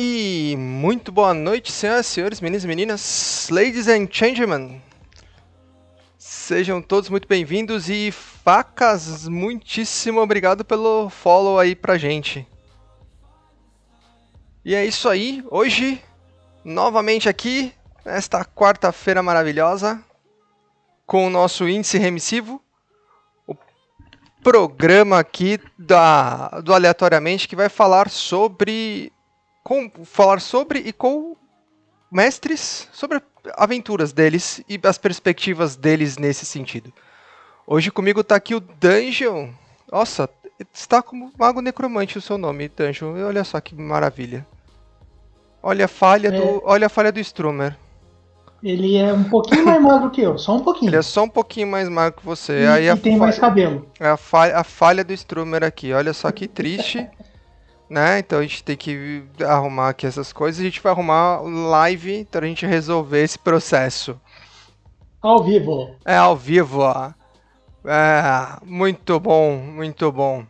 E muito boa noite, senhoras e senhores, meninos e meninas, ladies and gentlemen. Sejam todos muito bem-vindos e Facas, muitíssimo obrigado pelo follow aí pra gente. E é isso aí, hoje, novamente aqui, nesta quarta-feira maravilhosa, com o nosso índice remissivo, o programa aqui do Aleatoriamente que vai falar sobre e com mestres sobre aventuras deles e as perspectivas deles nesse sentido. Hoje comigo tá aqui o Dungeon. Nossa, está como Mago Necromante o seu nome, Dungeon. E olha só que maravilha. É, Olha a falha do Strummer. ele é um pouquinho mais magro que eu, só um Ele é pouquinho. só um pouquinho mais magro que você. Aí E tem mais cabelo. a falha do Strummer aqui. Olha só que triste. Né? Então a gente tem que arrumar aqui essas coisas. A gente vai arrumar live para a gente resolver esse processo. Ao vivo. É ao vivo, ó. É, muito bom, muito bom.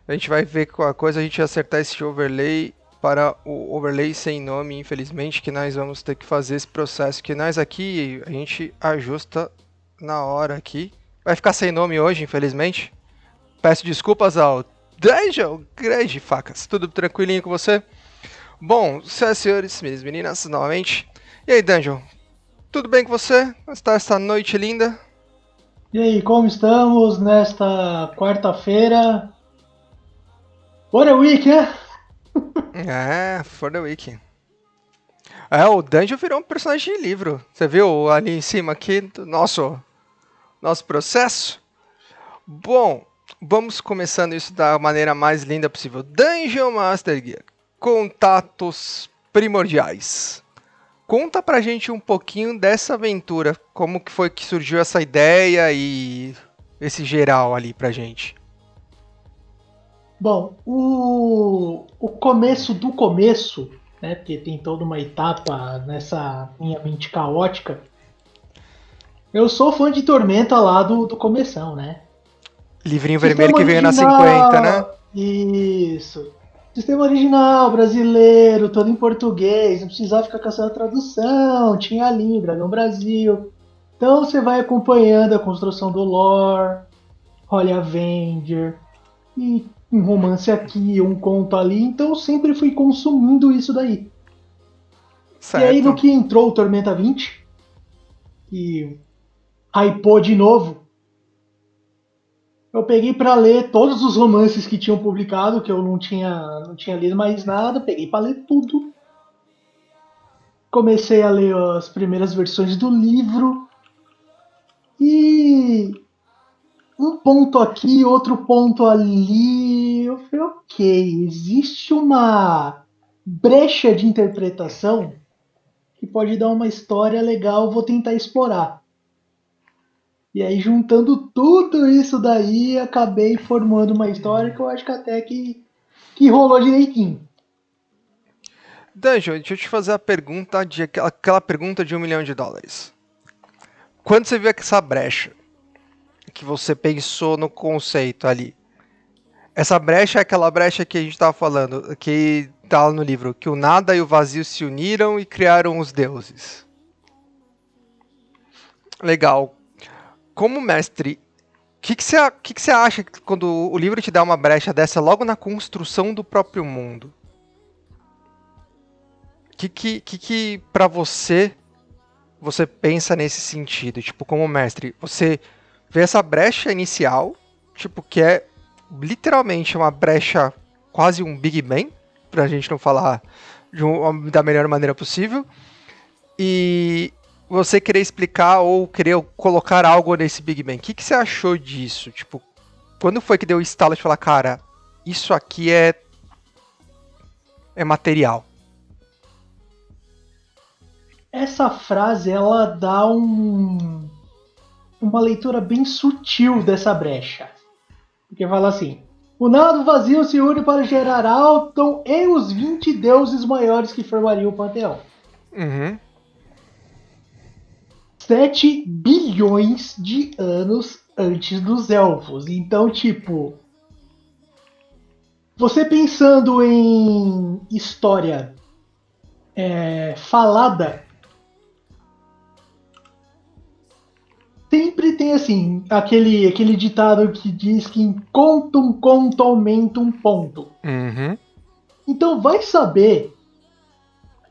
A gente vai ver com a coisa, a gente acertar esse overlay para o overlay sem nome, infelizmente, que nós vamos ter que fazer esse processo, que nós aqui, a gente ajusta na hora aqui. Vai ficar sem nome hoje, infelizmente. Peço desculpas ao Dungeon Grande Facas. Tudo tranquilinho com você? Bom, senhoras e senhores, meninas, novamente. E aí, Dungeon? Tudo bem com você? Como está essa noite linda? E aí, como estamos nesta quarta-feira? What a week, né? É, for the week. É, o Dungeon virou um personagem de livro. Você viu ali em cima aqui do nosso processo? Bom, vamos começando isso da maneira mais linda possível. Dungeon Master Gear. Contatos primordiais. Conta pra gente um pouquinho dessa aventura. Como que foi que surgiu essa ideia e esse geral ali pra gente. Bom, o começo do começo, né? Porque tem toda uma etapa nessa minha mente caótica. Eu sou fã de Tormenta lá do começão, né? Livrinho vermelho Sistema que veio na 50, né? original. Isso. Sistema original, brasileiro, todo em português, não precisava ficar caçando tradução, tinha ali, Dragão Brasil. Então você vai acompanhando a construção do lore, Holy Avenger, e um romance aqui, um conto ali, então eu sempre fui consumindo isso daí. E aí no Certo. que entrou o Tormenta 20, que hypou de novo, eu peguei para ler todos os romances que tinham publicado, que eu não tinha lido mais nada, peguei para ler tudo. Comecei a ler as primeiras versões do livro e um ponto aqui, outro ponto ali. Eu falei, ok, existe uma brecha de interpretação que pode dar uma história legal, vou tentar explorar. E aí, juntando tudo isso daí, acabei formando uma história que eu acho que até que rolou direitinho. Dungeon, deixa eu te fazer a pergunta aquela pergunta de US$ 1 milhão. Quando você viu essa brecha que você pensou no conceito ali, essa brecha é aquela brecha que a gente estava falando, que tá lá no livro, que o nada e o vazio se uniram e criaram os deuses. Legal. Como mestre, o que você acha quando o livro te dá uma brecha dessa logo na construção do próprio mundo? Que para você pensa nesse sentido? Tipo, como mestre, você vê essa brecha inicial, tipo, que é literalmente uma brecha, quase um Big Bang, pra gente não falar da melhor maneira possível, e você querer explicar ou querer colocar algo nesse Big Bang. O que você achou disso? Tipo, quando foi que deu o estalo de falar, cara, isso aqui é material? Essa frase ela dá uma leitura bem sutil dessa brecha. Porque fala assim: o nada vazio se une para gerar Alton e os 20 deuses maiores que formariam o panteão. Uhum. 7 bilhões de anos antes dos elfos. Então, tipo, você pensando em história falada, sempre tem assim, aquele ditado que diz que em contum conto aumenta um ponto. Uhum. Então vai saber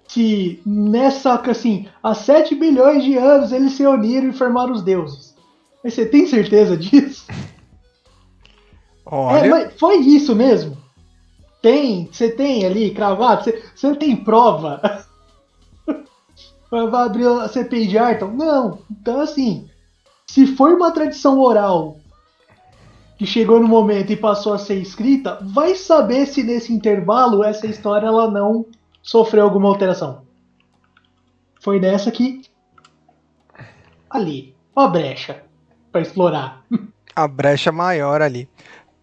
que nessa, assim, há 7 bilhões de anos eles se uniram e formaram os deuses. Mas você tem certeza disso? Olha, Mas foi isso mesmo? Você tem ali cravado? Você tem prova? Vai abrir a CPI de Arton? Não. Então, assim, se foi uma tradição oral que chegou no momento e passou a ser escrita, vai saber se nesse intervalo essa história ela não sofreu alguma alteração. Foi nessa que ali, uma brecha para explorar. a brecha maior ali.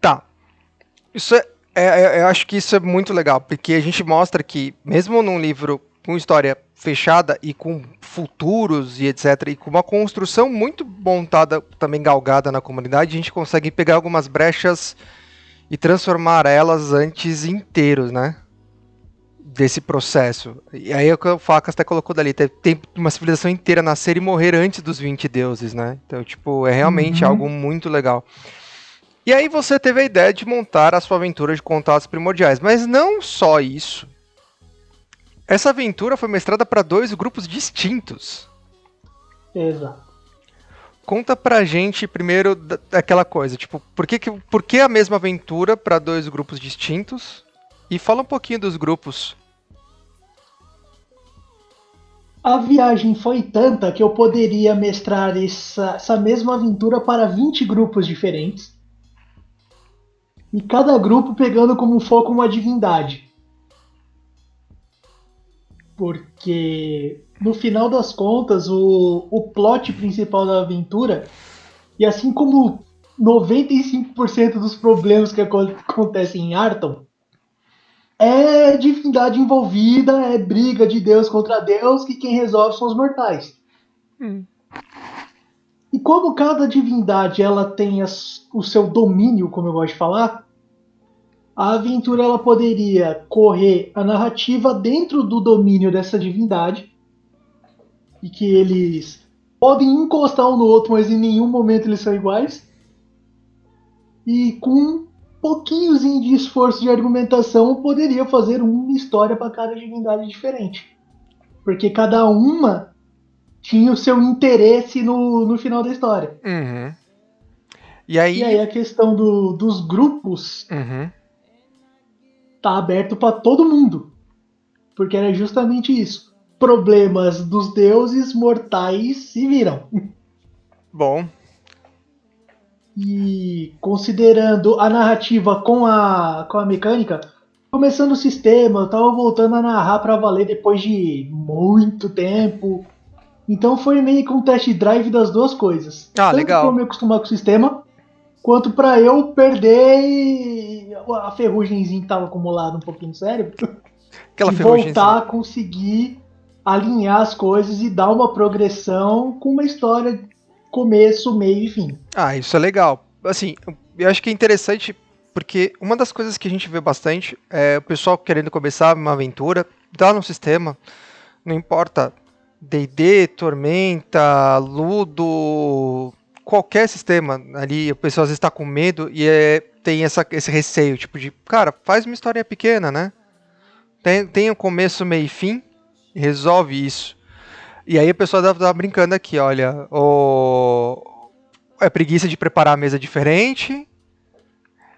Tá. Isso eu acho que isso é muito legal, porque a gente mostra que, mesmo num livro com história fechada e com futuros e etc., e com uma construção muito montada, também galgada na comunidade, a gente consegue pegar algumas brechas e transformar elas antes inteiros, né? Desse processo. E aí o que o Facas até colocou dali, tem uma civilização inteira nascer e morrer antes dos 20 deuses, né? Então, tipo, é realmente algo muito legal. E aí você teve a ideia de montar a sua aventura de contatos primordiais. Mas não só isso. Essa aventura foi mestrada para 2 grupos distintos. Exato. Conta pra gente primeiro daquela coisa, tipo, por que a mesma aventura para 2 grupos distintos? E fala um pouquinho dos grupos. A viagem foi tanta que eu poderia mestrar essa mesma aventura para 20 grupos diferentes. E cada grupo pegando como foco uma divindade. Porque, no final das contas, o plot principal da aventura, e assim como 95% dos problemas que acontecem em Arton, é divindade envolvida, é briga de Deus contra Deus, que quem resolve são os mortais. E como cada divindade ela tem o seu domínio, como eu gosto de falar, a aventura ela poderia correr a narrativa dentro do domínio dessa divindade e que eles podem encostar um no outro, mas em nenhum momento eles são iguais. E com um pouquinhozinho de esforço de argumentação, poderia fazer uma história para cada divindade diferente. Porque cada uma tinha o seu interesse no final da história. Uhum. E aí a questão dos grupos Uhum. tá aberto para todo mundo. Porque era justamente isso. Problemas dos deuses mortais se viram. Bom. E considerando a narrativa com a mecânica, começando o sistema, eu tava voltando a narrar para valer depois de muito tempo. Então foi meio que um test drive das duas coisas. Ah, Tanto para eu legal. me acostumar com o sistema, quanto para eu perder a ferrugemzinha que tava acumulada um pouquinho no cérebro Aquela e ferrugemzinha. voltar a conseguir alinhar as coisas e dar uma progressão com uma história começo, meio e fim. Ah, isso é legal. Assim, eu acho que é interessante porque uma das coisas que a gente vê bastante é o pessoal querendo começar uma aventura, dá no sistema, não importa D&D, Tormenta, Ludo, qualquer sistema ali, o pessoal às vezes está com medo e tem esse receio, tipo de, cara, faz uma historinha pequena, né? Tem um começo, meio e fim, e resolve isso. E aí o pessoal tava brincando aqui, olha, é preguiça de preparar a mesa diferente,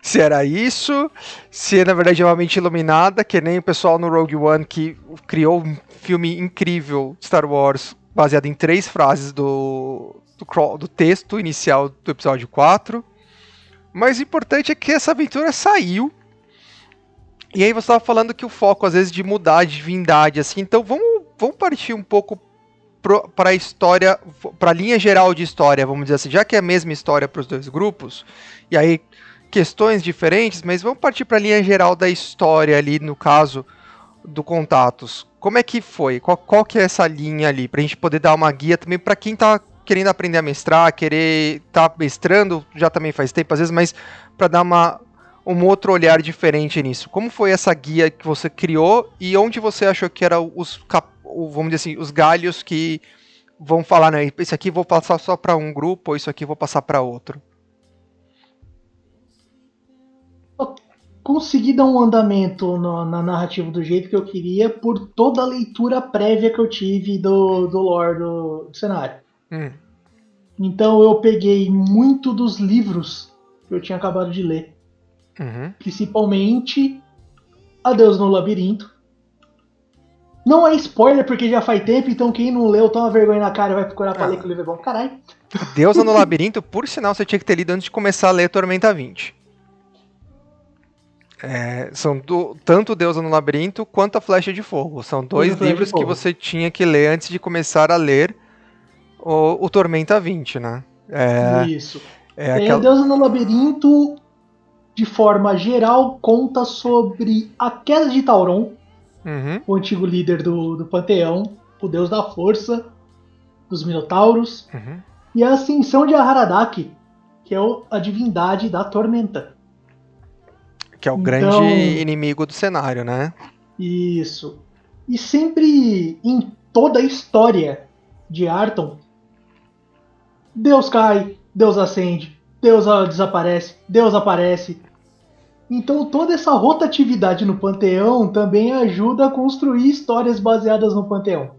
se era isso, se na verdade é uma mente iluminada, que nem o pessoal no Rogue One que criou um filme incrível, Star Wars, baseado em 3 frases do texto inicial do episódio 4. Mas o importante é que essa aventura saiu. E aí você estava falando que o foco, às vezes, de mudar de divindade, assim, então vamos partir um pouco para a história, para a linha geral de história, vamos dizer assim, já que é a mesma história para os 2 grupos, e aí questões diferentes, mas vamos partir para a linha geral da história ali, no caso do Contatos. Como é que foi? Qual que é essa linha ali, para a gente poder dar uma guia também para quem está querendo aprender a mestrar, querer tá mestrando, já também faz tempo às vezes, mas para dar um outro olhar diferente nisso. Como foi essa guia que você criou e onde você achou que eram vamos dizer assim, os galhos que vão falar, né? Esse aqui vou passar só para um grupo, ou isso aqui vou passar para outro. Eu consegui dar um andamento na narrativa do jeito que eu queria por toda a leitura prévia que eu tive do lore do cenário. Então eu peguei muito dos livros que eu tinha acabado de ler. Principalmente Adeus no Labirinto. Não é spoiler porque já faz tempo, então quem não leu toma vergonha na cara e vai procurar pra ler que o livro é bom. Caralho. Deusa no Labirinto, por sinal, você tinha que ter lido antes de começar a ler Tormenta 20. São tanto Deusa no Labirinto quanto a Flecha de Fogo. São dois livros que você tinha que ler antes de começar a ler o Tormenta 20, né? Isso. Deusa no Labirinto, de forma geral, conta sobre a queda de Tauron, o antigo líder do Panteão, o deus da força, dos Minotauros, e a ascensão de Aharadak, que é a divindade da tormenta. Que é o grande inimigo do cenário, né? Isso. E sempre, em toda a história de Arton, Deus cai, Deus acende, Deus desaparece, Deus aparece. Então toda essa rotatividade no Panteão também ajuda a construir histórias baseadas no Panteão.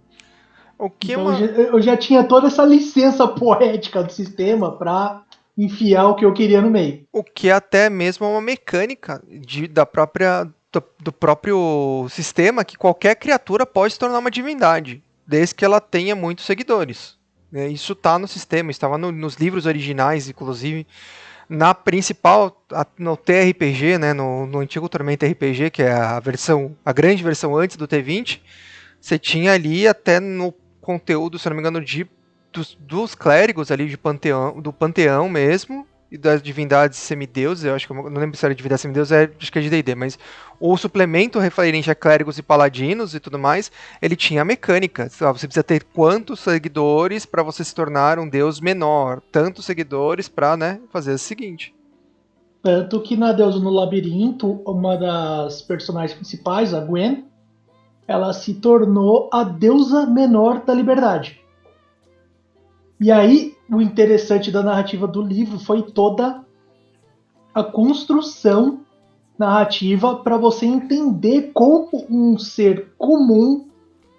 Então eu já tinha toda essa licença poética do sistema para enfiar o que eu queria no meio. O que é até mesmo uma mecânica do próprio sistema, que qualquer criatura pode se tornar uma divindade, desde que ela tenha muitos seguidores. Isso está no sistema, estava nos livros originais, inclusive. Na principal, no TRPG, né, no antigo Tormenta RPG, que é a grande versão antes do T20, você tinha ali até no conteúdo, se não me engano, dos clérigos ali do panteão mesmo, e das divindades semideuses, eu acho que eu não lembro se era divindade semideuses, acho que é de D&D, mas o suplemento referente a clérigos e paladinos e tudo mais, ele tinha a mecânica. Você precisa ter quantos seguidores para você se tornar um deus menor, tantos seguidores para, né, fazer o seguinte. Tanto que na Deusa no Labirinto, uma das personagens principais, a Gwen, ela se tornou a deusa menor da liberdade. E aí, o interessante da narrativa do livro foi toda a construção narrativa para você entender como um ser comum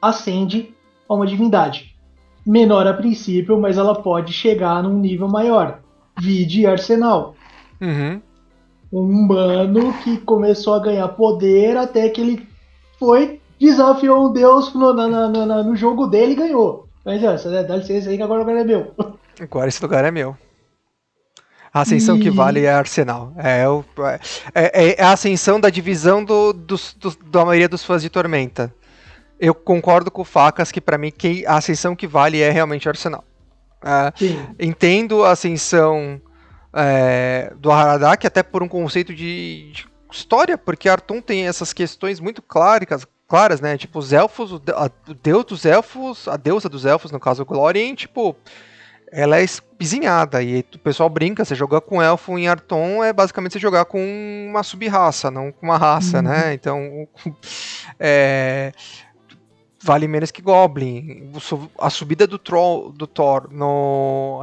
ascende a uma divindade. Menor a princípio, mas ela pode chegar num nível maior. Vide Arsenal. Um humano que começou a ganhar poder até que ele desafiou um deus no jogo dele e ganhou. Mas dá licença aí que agora o lugar é meu. Agora esse lugar é meu. A ascensão que vale é Arsenal. É a ascensão da divisão da maioria dos fãs de Tormenta. Eu concordo com o Facas que pra mim a ascensão que vale é realmente Arsenal. Entendo a ascensão do Aharadak até por um conceito de história, porque Arton tem essas questões muito claras, né? Tipo, os elfos, o deus dos elfos, a deusa dos elfos, no caso Glórien, tipo, ela é espizinhada, e o pessoal brinca, você jogar com elfo em Arton é basicamente você jogar com uma sub-raça, não com uma raça, né? Então, vale menos que Goblin. A subida do Thor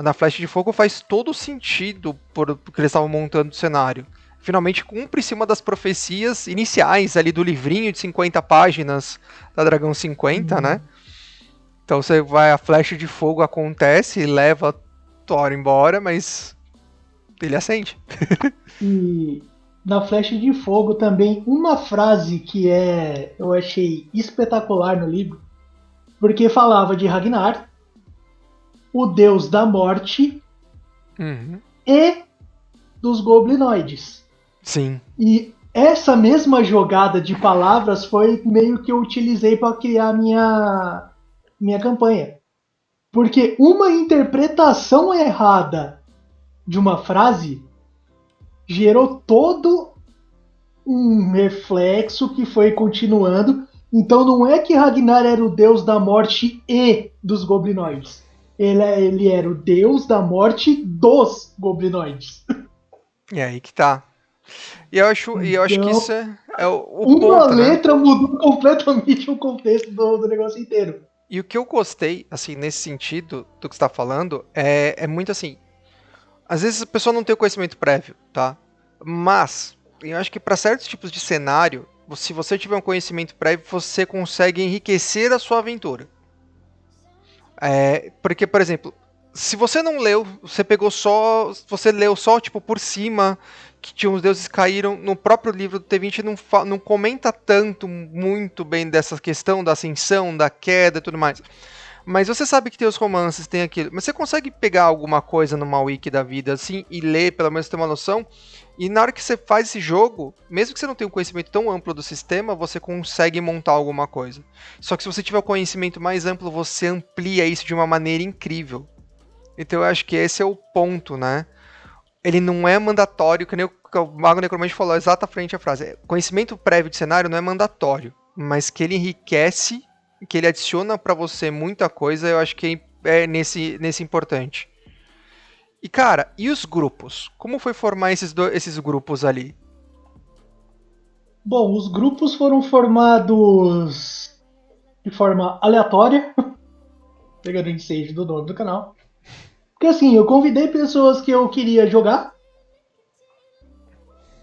na Flecha de Fogo faz todo sentido porque eles estavam montando o cenário. Finalmente cumpre cima das profecias iniciais ali do livrinho de 50 páginas da Dragão 50, né? Então você vai, a Flecha de Fogo acontece e leva Thor embora, mas ele acende. E na Flecha de Fogo também uma frase que eu achei espetacular no livro, porque falava de Ragnar, o deus da morte e dos goblinoides. Sim. E essa mesma jogada de palavras foi meio que eu utilizei para criar minha campanha. Porque uma interpretação errada de uma frase gerou todo um reflexo que foi continuando. Então não é que Ragnar era o deus da morte e dos goblinoides. Ele era o deus da morte dos goblinoides. E aí que tá. E eu acho que isso Então, é o uma ponto, né? letra mudou completamente o contexto do negócio inteiro. E o que eu gostei, assim, nesse sentido do que você tá falando, é muito assim. Às vezes a pessoa não tem o conhecimento prévio, tá? Mas, eu acho que para certos tipos de cenário, se você tiver um conhecimento prévio, você consegue enriquecer a sua aventura. Porque, por exemplo, se você não leu, você pegou só. Você leu só, tipo, por cima, que tinha os deuses caíram. No próprio livro do T20 não comenta tanto, muito bem dessa questão da ascensão, da queda e tudo mais. Mas você sabe que tem os romances, tem aquilo. Mas você consegue pegar alguma coisa numa wiki da vida assim e ler, pelo menos ter uma noção. E na hora que você faz esse jogo, mesmo que você não tenha um conhecimento tão amplo do sistema, você consegue montar alguma coisa. Só que se você tiver um conhecimento mais amplo, você amplia isso de uma maneira incrível. Então eu acho que esse é o ponto, né? Ele não é mandatório, que nem o Mago Necromante falou exatamente a frase. Conhecimento prévio de cenário não é mandatório, mas que ele enriquece, que ele adiciona para você muita coisa, eu acho que é nesse importante. E cara, e os grupos? Como foi formar esses grupos ali? Bom, os grupos foram formados de forma aleatória, pegando o ensejo do nome do canal. Porque assim, eu convidei pessoas que eu queria jogar.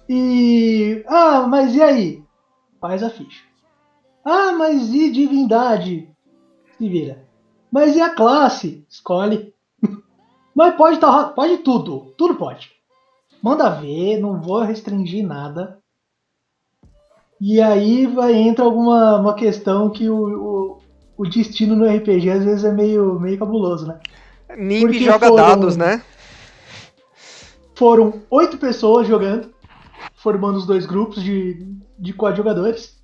E. Ah, mas e aí? Faz a ficha. Ah, mas e divindade? Se vira. Mas e a classe? Escolhe. Mas pode tudo. Tudo pode. Manda ver, não vou restringir nada. E aí entra alguma uma questão que o destino no RPG às vezes é meio cabuloso, né? NIMP Porque joga dados, né? foram 8 pessoas jogando, formando os dois grupos de 4 jogadores.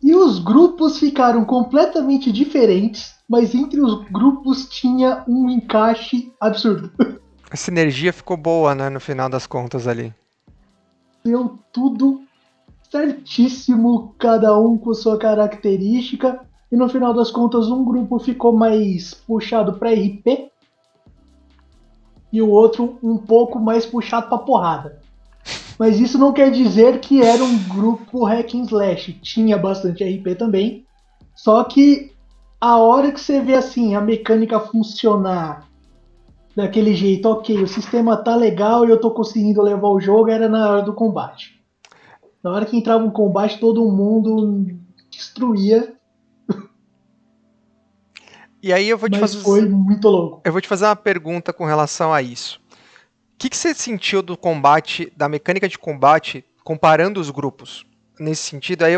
E os grupos ficaram completamente diferentes, mas entre os grupos tinha um encaixe absurdo. A sinergia ficou boa, né, no final das contas ali. Deu tudo certíssimo, cada um com sua característica. E no final das contas, um grupo ficou mais puxado para RP e o outro um pouco mais puxado para porrada. Mas isso não quer dizer que era um grupo hack and slash. Tinha bastante RP também. Só que a hora que você vê assim a mecânica funcionar daquele jeito, ok, o sistema tá legal e eu tô conseguindo levar o jogo, era na hora do combate. Na hora que entrava um combate, todo mundo destruía, E aí mas foi muito louco. eu vou te fazer uma pergunta com relação a isso. O que você sentiu do combate, da mecânica de combate, comparando os grupos? Nesse sentido, aí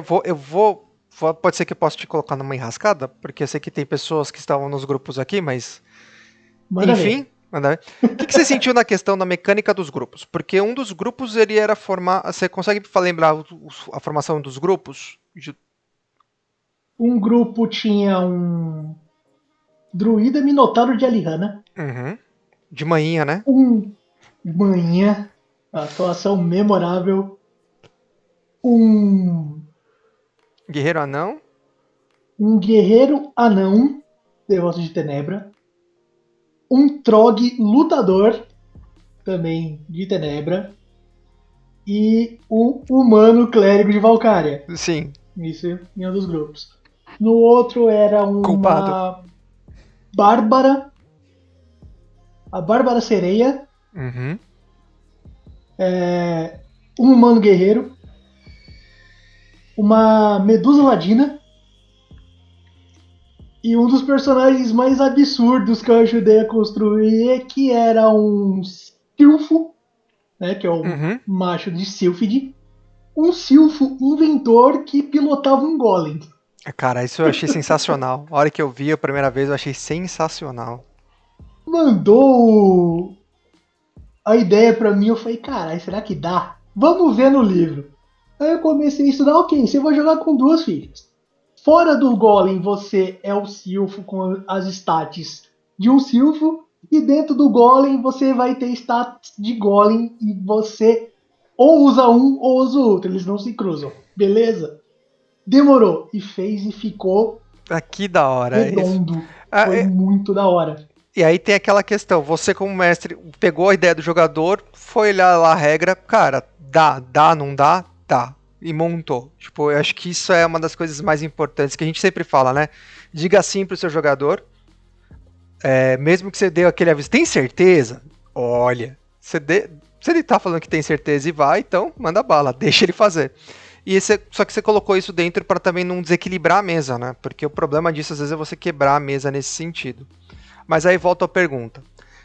pode ser que eu possa te colocar numa enrascada, porque eu sei que tem pessoas que estavam nos grupos aqui, mas Manda enfim, ver. manda ver. O que você sentiu na questão da mecânica dos grupos? Porque um dos grupos ele era formar. Você consegue lembrar a formação dos grupos? Um grupo tinha um druida minotauro de Alihanna, Uhum. De manhã, né? um manhã, atuação memorável, um, Guerreiro anão. um guerreiro anão, devoto de Tenebra, um trog lutador, também de Tenebra, e um humano clérigo de Valkyria. Sim, Isso em um dos grupos. No outro era culpado. uma Bárbara, a Bárbara Sereia, Uhum. um humano guerreiro, uma Medusa Ladina e um dos personagens mais absurdos que eu ajudei a construir, que era um Silfo, né, que é o Uhum. macho de Sylphid, um Silfo inventor que pilotava um golem. Cara, isso eu achei sensacional. A hora que eu vi a primeira vez, eu achei sensacional. Mandou a ideia pra mim, eu falei, caralho, será que dá? Vamos ver no livro. Aí eu comecei a estudar, ok, você vai jogar com 2 filhas. Fora do Golem, você é o Silfo com as stats de um Silfo, e dentro do Golem você vai ter stats de Golem, e você ou usa um ou usa o outro, eles não se cruzam. Beleza? Demorou. E fez e ficou Ah, que da hora. redondo. Ah, Foi muito da hora. E aí tem aquela questão, você como mestre pegou a ideia do jogador, foi olhar lá a regra, cara, dá, não dá? Dá. E montou. Tipo, eu acho que isso é uma das coisas mais importantes que a gente sempre fala, né? Diga sim pro seu jogador, mesmo que você dê aquele aviso, tem certeza? Olha, se ele tá falando que tem certeza e vai, então manda bala, deixa ele fazer. Só que você colocou isso dentro para também não desequilibrar a mesa, né? Porque o problema disso às vezes é você quebrar a mesa nesse sentido. Mas aí volta a pergunta.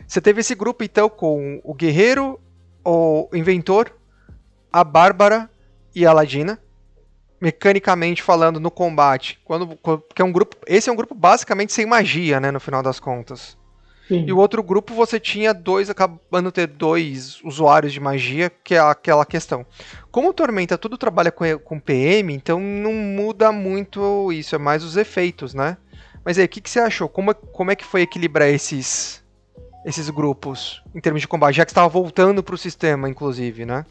Você teve esse grupo então com o guerreiro, o inventor, a bárbara e a ladina, mecanicamente falando no combate, porque é um grupo, esse é um grupo basicamente sem magia, né, no final das contas. E o Sim. outro grupo você tinha acabando ter dois usuários de magia, que é aquela questão. Como o Tormenta tudo trabalha com PM, então não muda muito isso, é mais os efeitos, né? Mas aí, o que você achou? Como é que foi equilibrar esses grupos em termos de combate? Já que você estava voltando para o sistema, inclusive, né?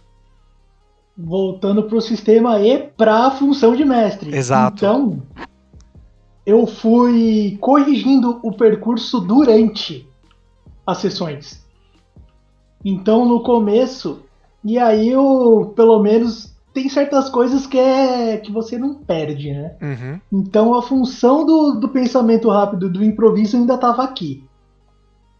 Voltando pro sistema e pra função de mestre. Exato. Então, eu fui corrigindo o percurso durante as sessões. Então, no começo, e aí eu, pelo menos, tem certas coisas que você não perde, né? Uhum. Então, a função do pensamento rápido, do improviso, ainda estava aqui.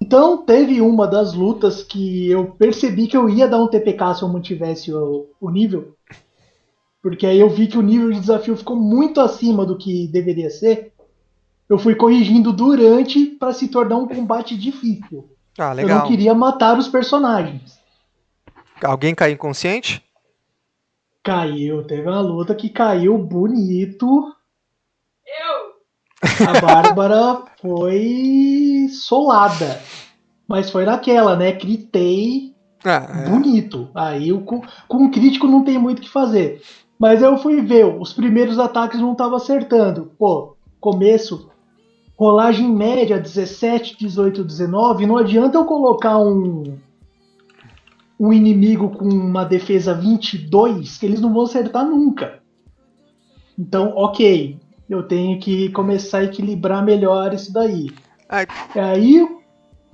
Então, teve uma das lutas que eu percebi que eu ia dar um TPK se eu mantivesse o nível, porque aí eu vi que o nível de desafio ficou muito acima do que deveria ser. Eu fui corrigindo durante para se tornar um combate difícil. Ah, Eu não legal. queria matar os personagens. Alguém caiu inconsciente? Caiu, teve uma luta que caiu bonito. A Bárbara foi solada. Mas foi naquela, né? Gritei Ah, bonito. Aí com o crítico não tem muito o que fazer. Mas eu fui ver, os primeiros ataques não estavam acertando. Pô, começo, rolagem média 17, 18, 19. Não adianta eu colocar um inimigo com uma defesa 22, que eles não vão acertar nunca. Então, ok, eu tenho que começar a equilibrar melhor isso daí. ah, Aí,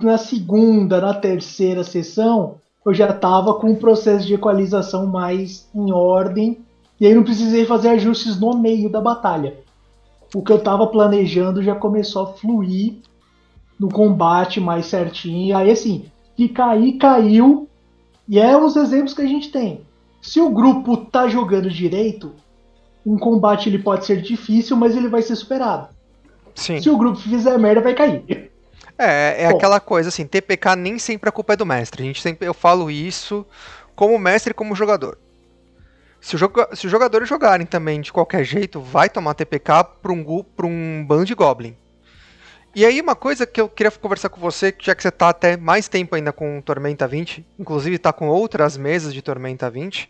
na segunda, na terceira sessão, eu já estava com o processo de equalização mais em ordem, e aí não precisei fazer ajustes no meio da batalha. O que eu estava planejando já começou a fluir no combate mais certinho. E aí, assim, que cair, caiu. E é os exemplos que a gente tem. Se o grupo tá jogando direito, um combate ele pode ser difícil, mas ele vai ser superado. sim. Se o grupo fizer merda, vai cair. É Bom, aquela coisa assim, TPK nem sempre a culpa é do mestre. Eu falo isso como mestre e como jogador. Se os jogadores jogarem também de qualquer jeito, vai tomar TPK pra um bando de Goblin. E aí uma coisa que eu queria conversar com você, já que você tá até mais tempo ainda com Tormenta 20, inclusive tá com outras mesas de Tormenta 20.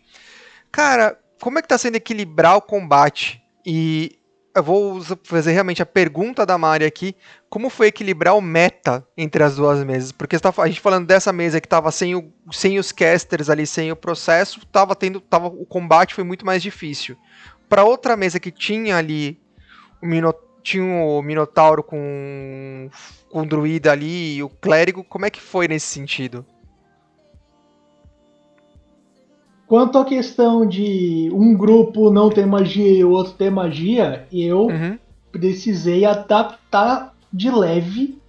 Cara, como é que tá sendo equilibrar o combate? E eu vou fazer realmente a pergunta da Mari aqui, como foi equilibrar o meta entre as duas mesas? Porque a gente falando dessa mesa que tava sem os casters ali, sem o processo, o combate foi muito mais difícil. Para outra mesa que tinha ali tinha o Minotauro com o druida ali e o clérigo, como é que foi nesse sentido? quanto à questão de um grupo não ter magia e o outro ter magia, eu Uhum, precisei adaptar de leve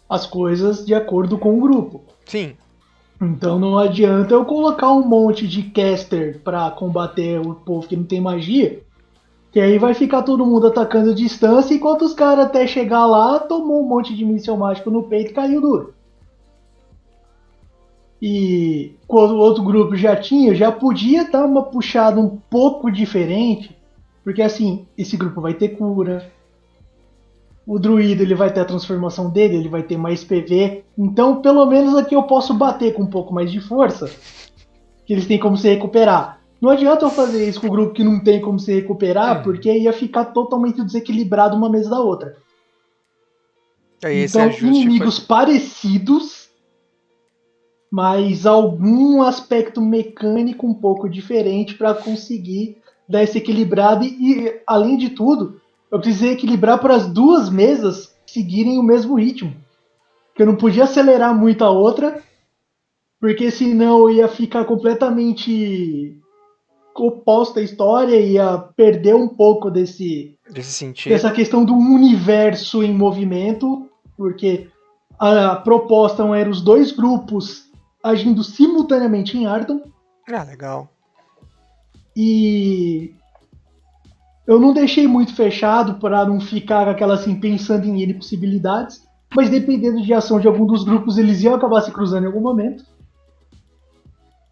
as coisas de acordo com o grupo. sim. Então não adianta eu colocar um monte de caster para combater o povo que não tem magia, que aí vai ficar todo mundo atacando distância, enquanto os caras até chegar lá tomou um monte de míssil mágico no peito e caiu duro. E quando o outro grupo já tinha, já podia dar uma puxada um pouco diferente, porque assim, esse grupo vai ter cura, o druida ele vai ter a transformação dele, ele vai ter mais PV, então pelo menos aqui eu posso bater com um pouco mais de força, que eles têm como se recuperar. Não adianta eu fazer isso com o grupo que não tem como se recuperar, Uhum. porque ia ficar totalmente desequilibrado uma mesa da outra. Aí esse Então, ajuste foi. inimigos parecidos, mas algum aspecto mecânico um pouco diferente para conseguir dar esse equilibrado. Além de tudo, eu precisei equilibrar para as duas mesas seguirem o mesmo ritmo. que eu não podia acelerar muito a outra, porque senão ia ficar completamente oposta à história, ia perder um pouco Desse dessa sentido. questão do universo em movimento, porque a proposta era os dois grupos agindo simultaneamente em Arton, Ah, legal. e eu não deixei muito fechado para não ficar aquela assim pensando em N possibilidades, mas dependendo de ação de algum dos grupos, eles iam acabar se cruzando em algum momento.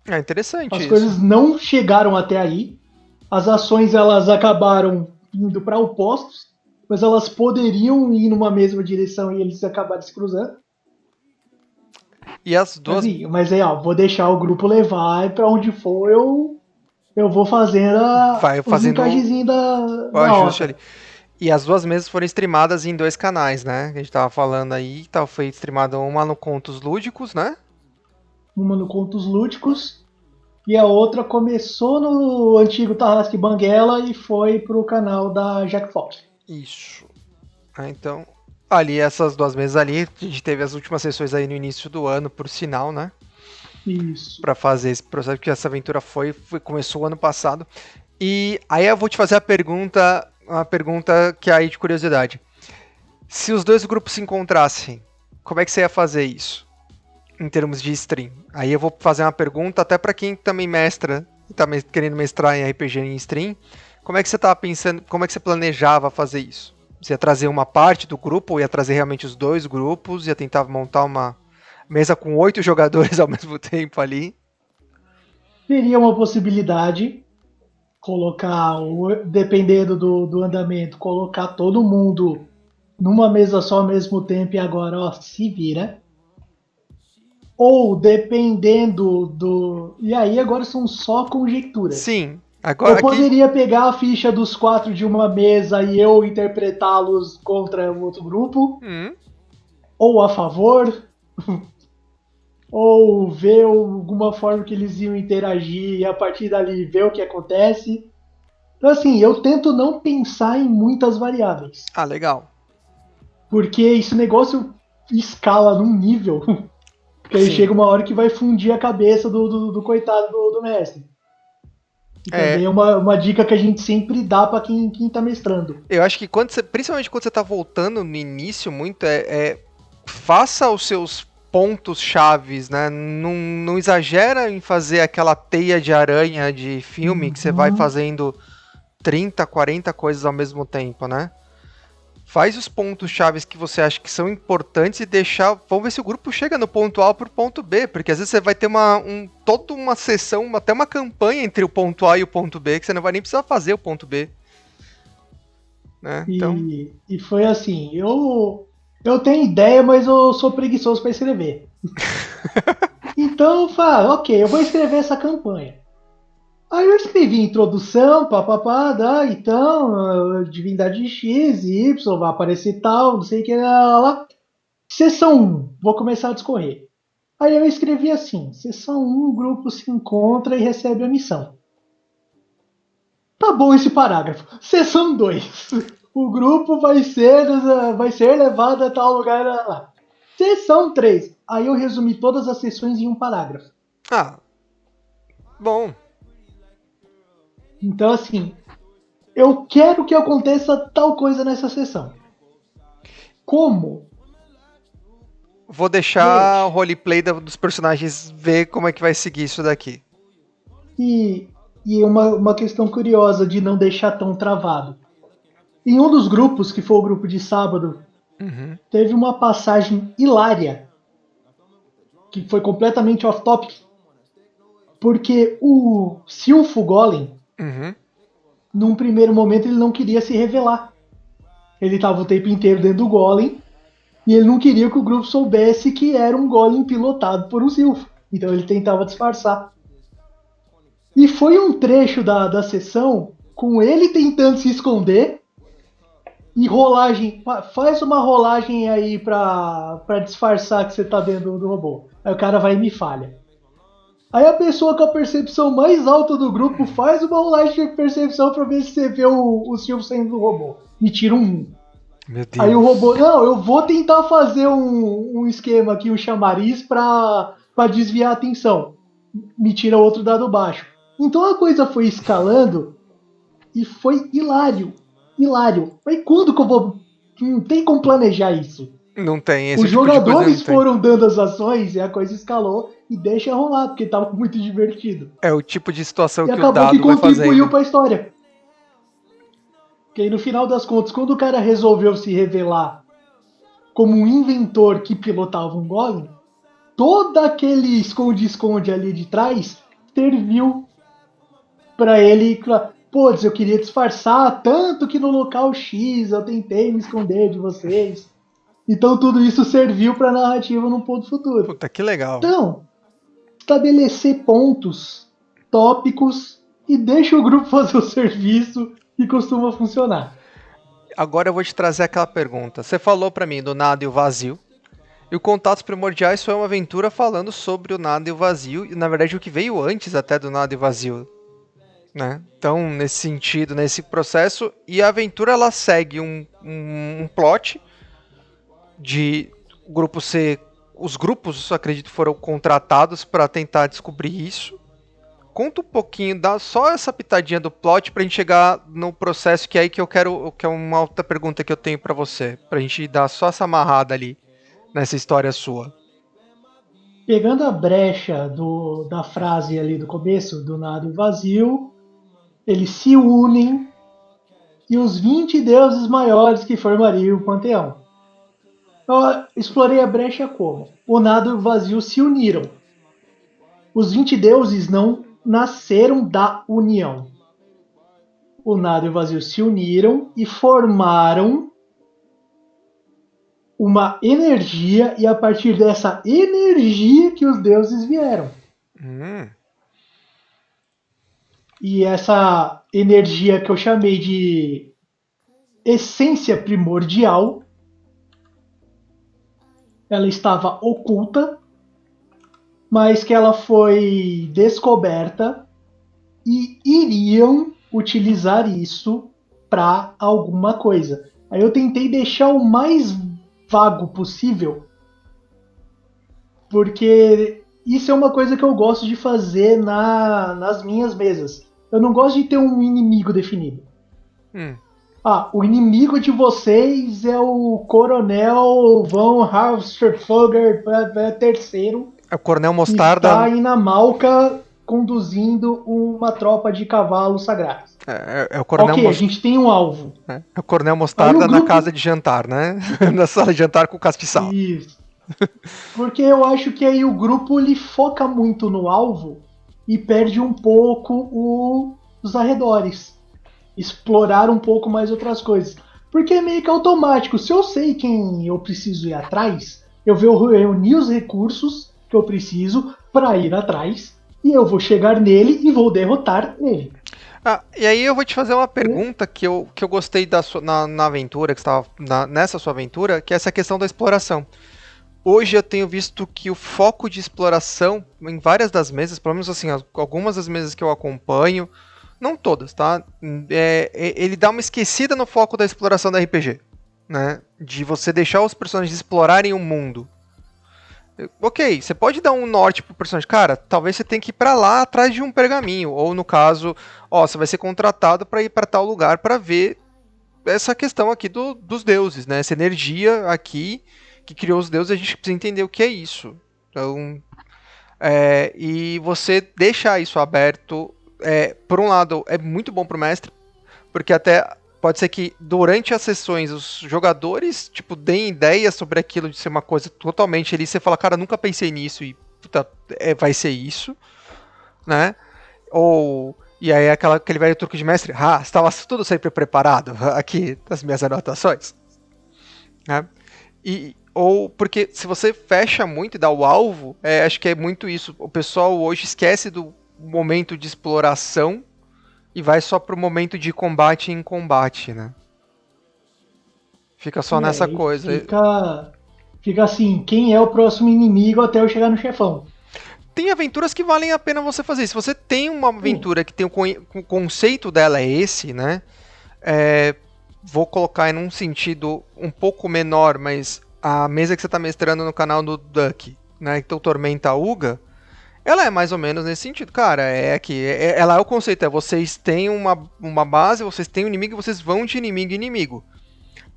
É interessante As isso. coisas não chegaram até aí. As ações elas acabaram indo para opostos, mas elas poderiam ir numa mesma direção e eles acabaram se cruzando. E as duas. Mas aí, ó, vou deixar o grupo levar e para onde for eu vou fazendo Vai os fazendo encaixezinhos o da ajuste ali. rota. E as duas mesas foram streamadas em dois canais, né? Que a gente tava falando aí. Foi streamada uma no Contos Lúdicos, né? Uma no Contos Lúdicos e a outra começou no antigo Tarrasque Banguela e foi pro canal da Jack Fox. Isso. Então, ali, essas duas mesas ali, a gente teve as últimas sessões aí no início do ano, por sinal, né? Isso. Pra fazer esse processo, porque essa aventura começou ano passado. E aí eu vou te fazer uma pergunta que é aí de curiosidade. Se os dois grupos se encontrassem, como é que você ia fazer isso? Em termos de stream. Aí eu vou fazer uma pergunta até pra quem também mestra, e tá querendo mestrar em RPG em stream. Como é que você tava pensando, como é que você planejava fazer isso? Você ia trazer uma parte do grupo, ou ia trazer realmente os dois grupos, ia tentar montar uma mesa com 8 jogadores ao mesmo tempo ali? Seria uma possibilidade colocar, dependendo do andamento, colocar todo mundo numa mesa só ao mesmo tempo e agora, ó, se vira. Ou dependendo do. E aí agora são só conjecturas. Sim, Eu agora aqui. poderia pegar a ficha dos quatro de uma mesa e eu interpretá-los contra o outro grupo, Hum, ou a favor, ou ver alguma forma que eles iam interagir e a partir dali ver o que acontece. Então, assim, eu tento não pensar em muitas variáveis, ah, legal. porque esse negócio escala num nível que aí chega Sim. uma hora que vai fundir a cabeça do coitado do mestre. E É, também é uma dica que a gente sempre dá para quem tá mestrando. eu acho que principalmente quando você tá voltando no início muito, faça os seus pontos chaves, né? Não exagera em fazer aquela teia de aranha de filme que você vai Uhum. fazendo 30, 40 coisas ao mesmo tempo, né? Faz os pontos chaves que você acha que são importantes e deixar. Vamos ver se o grupo chega no ponto A pro ponto B, porque às vezes você vai ter toda uma sessão, até uma campanha entre o ponto A e o ponto B, que você não vai nem precisar fazer o ponto B, né? Então, E foi assim, eu tenho ideia, mas eu sou preguiçoso para escrever. Então, fala, ok, eu vou escrever essa campanha. Aí eu escrevi introdução, papapá, então, divindade X, Y, vai aparecer tal, não sei o que, lá. Sessão 1, vou começar a discorrer. Aí eu escrevi assim: sessão 1, o grupo se encontra e recebe a missão. Tá bom esse parágrafo. Sessão 2, o grupo vai ser levado a tal lugar lá. Sessão 3, aí eu resumi todas as sessões em um parágrafo. ah, bom. Então, assim, eu quero que aconteça tal coisa nessa sessão. Como? Vou deixar o Deixe. roleplay dos personagens ver como é que vai seguir isso daqui. E, e uma questão curiosa de não deixar tão travado. Em um dos grupos, que foi o grupo de sábado, Uhum, teve uma passagem hilária, que foi completamente off-topic, porque o Silfo Golem, uhum. num primeiro momento, ele não queria se revelar. Ele estava o tempo inteiro dentro do Golem, e ele não queria que o grupo soubesse que era um Golem pilotado por um Silfo. Então ele tentava disfarçar. E foi um trecho da sessão com ele tentando se esconder e rolagem. Faz uma rolagem aí pra disfarçar que você tá dentro do robô. Aí o cara vai e me falha. Aí a pessoa com a percepção mais alta do grupo faz uma rolagem de percepção pra ver se você vê o Silvio saindo do robô. E tira um 1. Meu Aí o robô, Deus. não, eu vou tentar fazer um esquema aqui, um chamariz pra desviar a atenção. Me tira outro dado baixo. Então a coisa foi escalando e foi hilário. Hilário. Mas quando que eu vou. Não tem como planejar isso. Não tem, esse Os tipo de coisa não jogadores tem. foram dando as ações e a coisa escalou e deixa rolar, porque tava muito divertido. É o tipo de situação E que o acabou que dado vai contribuiu fazendo. para a história. Porque aí, no final das contas, quando o cara resolveu se revelar como um inventor que pilotava um golem, todo aquele esconde-esconde ali de trás serviu para ele. Pô, eu queria disfarçar, tanto que no local X eu tentei me esconder de vocês. Então tudo isso serviu para a narrativa no ponto futuro. Puta, que legal. Então, estabelecer pontos, tópicos e deixa o grupo fazer o serviço que costuma funcionar. Agora eu vou te trazer aquela pergunta. Você falou pra mim do nada e o vazio. E o Contatos Primordiais foi uma aventura falando sobre o nada e o vazio. E na verdade o que veio antes até do nada e vazio. Né? Então, nesse sentido, nesse processo. E a aventura ela segue um plot de o grupo ser. Os grupos, acredito, foram contratados para tentar descobrir isso. Conta um pouquinho, dá só essa pitadinha do plot pra gente chegar no processo que é aí que eu quero, que é uma outra pergunta que eu tenho pra você, pra gente dar só essa amarrada ali nessa história sua. Pegando a brecha da frase ali do começo, do nada e vazio, eles se unem e os 20 deuses maiores que formariam o panteão. Eu explorei a brecha como? O nada e o vazio se uniram. Os 20 deuses não nasceram da união. O nada e o vazio se uniram e formaram uma energia, e a partir dessa energia que os deuses vieram. Hum, E essa energia que eu chamei de essência primordial, ela estava oculta, mas que ela foi descoberta e iriam utilizar isso para alguma coisa. Aí eu tentei deixar o mais vago possível, porque isso é uma coisa que eu gosto de fazer nas minhas mesas. Eu não gosto de ter um inimigo definido. hum. Ah, o inimigo de vocês é o Coronel Von Hafsterfogger terceiro, É o Coronel que Mostarda. está aí na Malca conduzindo uma tropa de cavalos sagrados. É o Coronel Ok, a Mostarda. gente tem um alvo. É o Coronel Aí o Mostarda na casa grupo. de jantar, né? Na sala de jantar com castiçal. Isso. Porque eu acho que aí o grupo ele foca muito no alvo e perde um pouco os arredores. Explorar um pouco mais outras coisas. Porque é meio que automático. Se eu sei quem eu preciso ir atrás, eu vou reunir os recursos que eu preciso para ir atrás e eu vou chegar nele e vou derrotar ele. Ah, e aí eu vou te fazer uma pergunta que eu gostei na aventura, que estava nessa sua aventura, que é essa questão da exploração. Hoje eu tenho visto que o foco de exploração em várias das mesas, pelo menos assim, algumas das mesas que eu acompanho, não todas, tá? Ele dá uma esquecida no foco da exploração da RPG, né? De você deixar os personagens explorarem o mundo. Ok, você pode dar um norte pro personagem. Cara, talvez você tenha que ir pra lá atrás de um pergaminho. Ou no caso, ó, você vai ser contratado para ir para tal lugar para ver essa questão aqui dos deuses, né? Essa energia aqui que criou os deuses, a gente precisa entender o que é isso. Então, e você deixar isso aberto, por um lado, é muito bom pro mestre, porque até pode ser que durante as sessões os jogadores, tipo, deem ideias sobre aquilo de ser uma coisa totalmente ali, você fala, cara, nunca pensei nisso e puta, vai ser isso, né? Ou e aí aquele velho truque de mestre, estava tudo sempre preparado aqui das minhas anotações, né? Ou porque se você fecha muito e dá o alvo, acho que é muito isso. O pessoal hoje esquece do momento de exploração e vai só pro momento de combate em combate, né? Fica só nessa E coisa. fica assim, quem é o próximo inimigo até eu chegar no chefão. Tem aventuras que valem a pena você fazer. Se você tem uma Sim. aventura que tem o conceito dela é esse, né? É, vou colocar em um sentido um pouco menor, mas a mesa que você tá mestrando no canal do Duck, né, então Tormenta Uga, ela é mais ou menos nesse sentido, cara, ela é o conceito, vocês têm uma base, vocês têm um inimigo e vocês vão de inimigo em inimigo.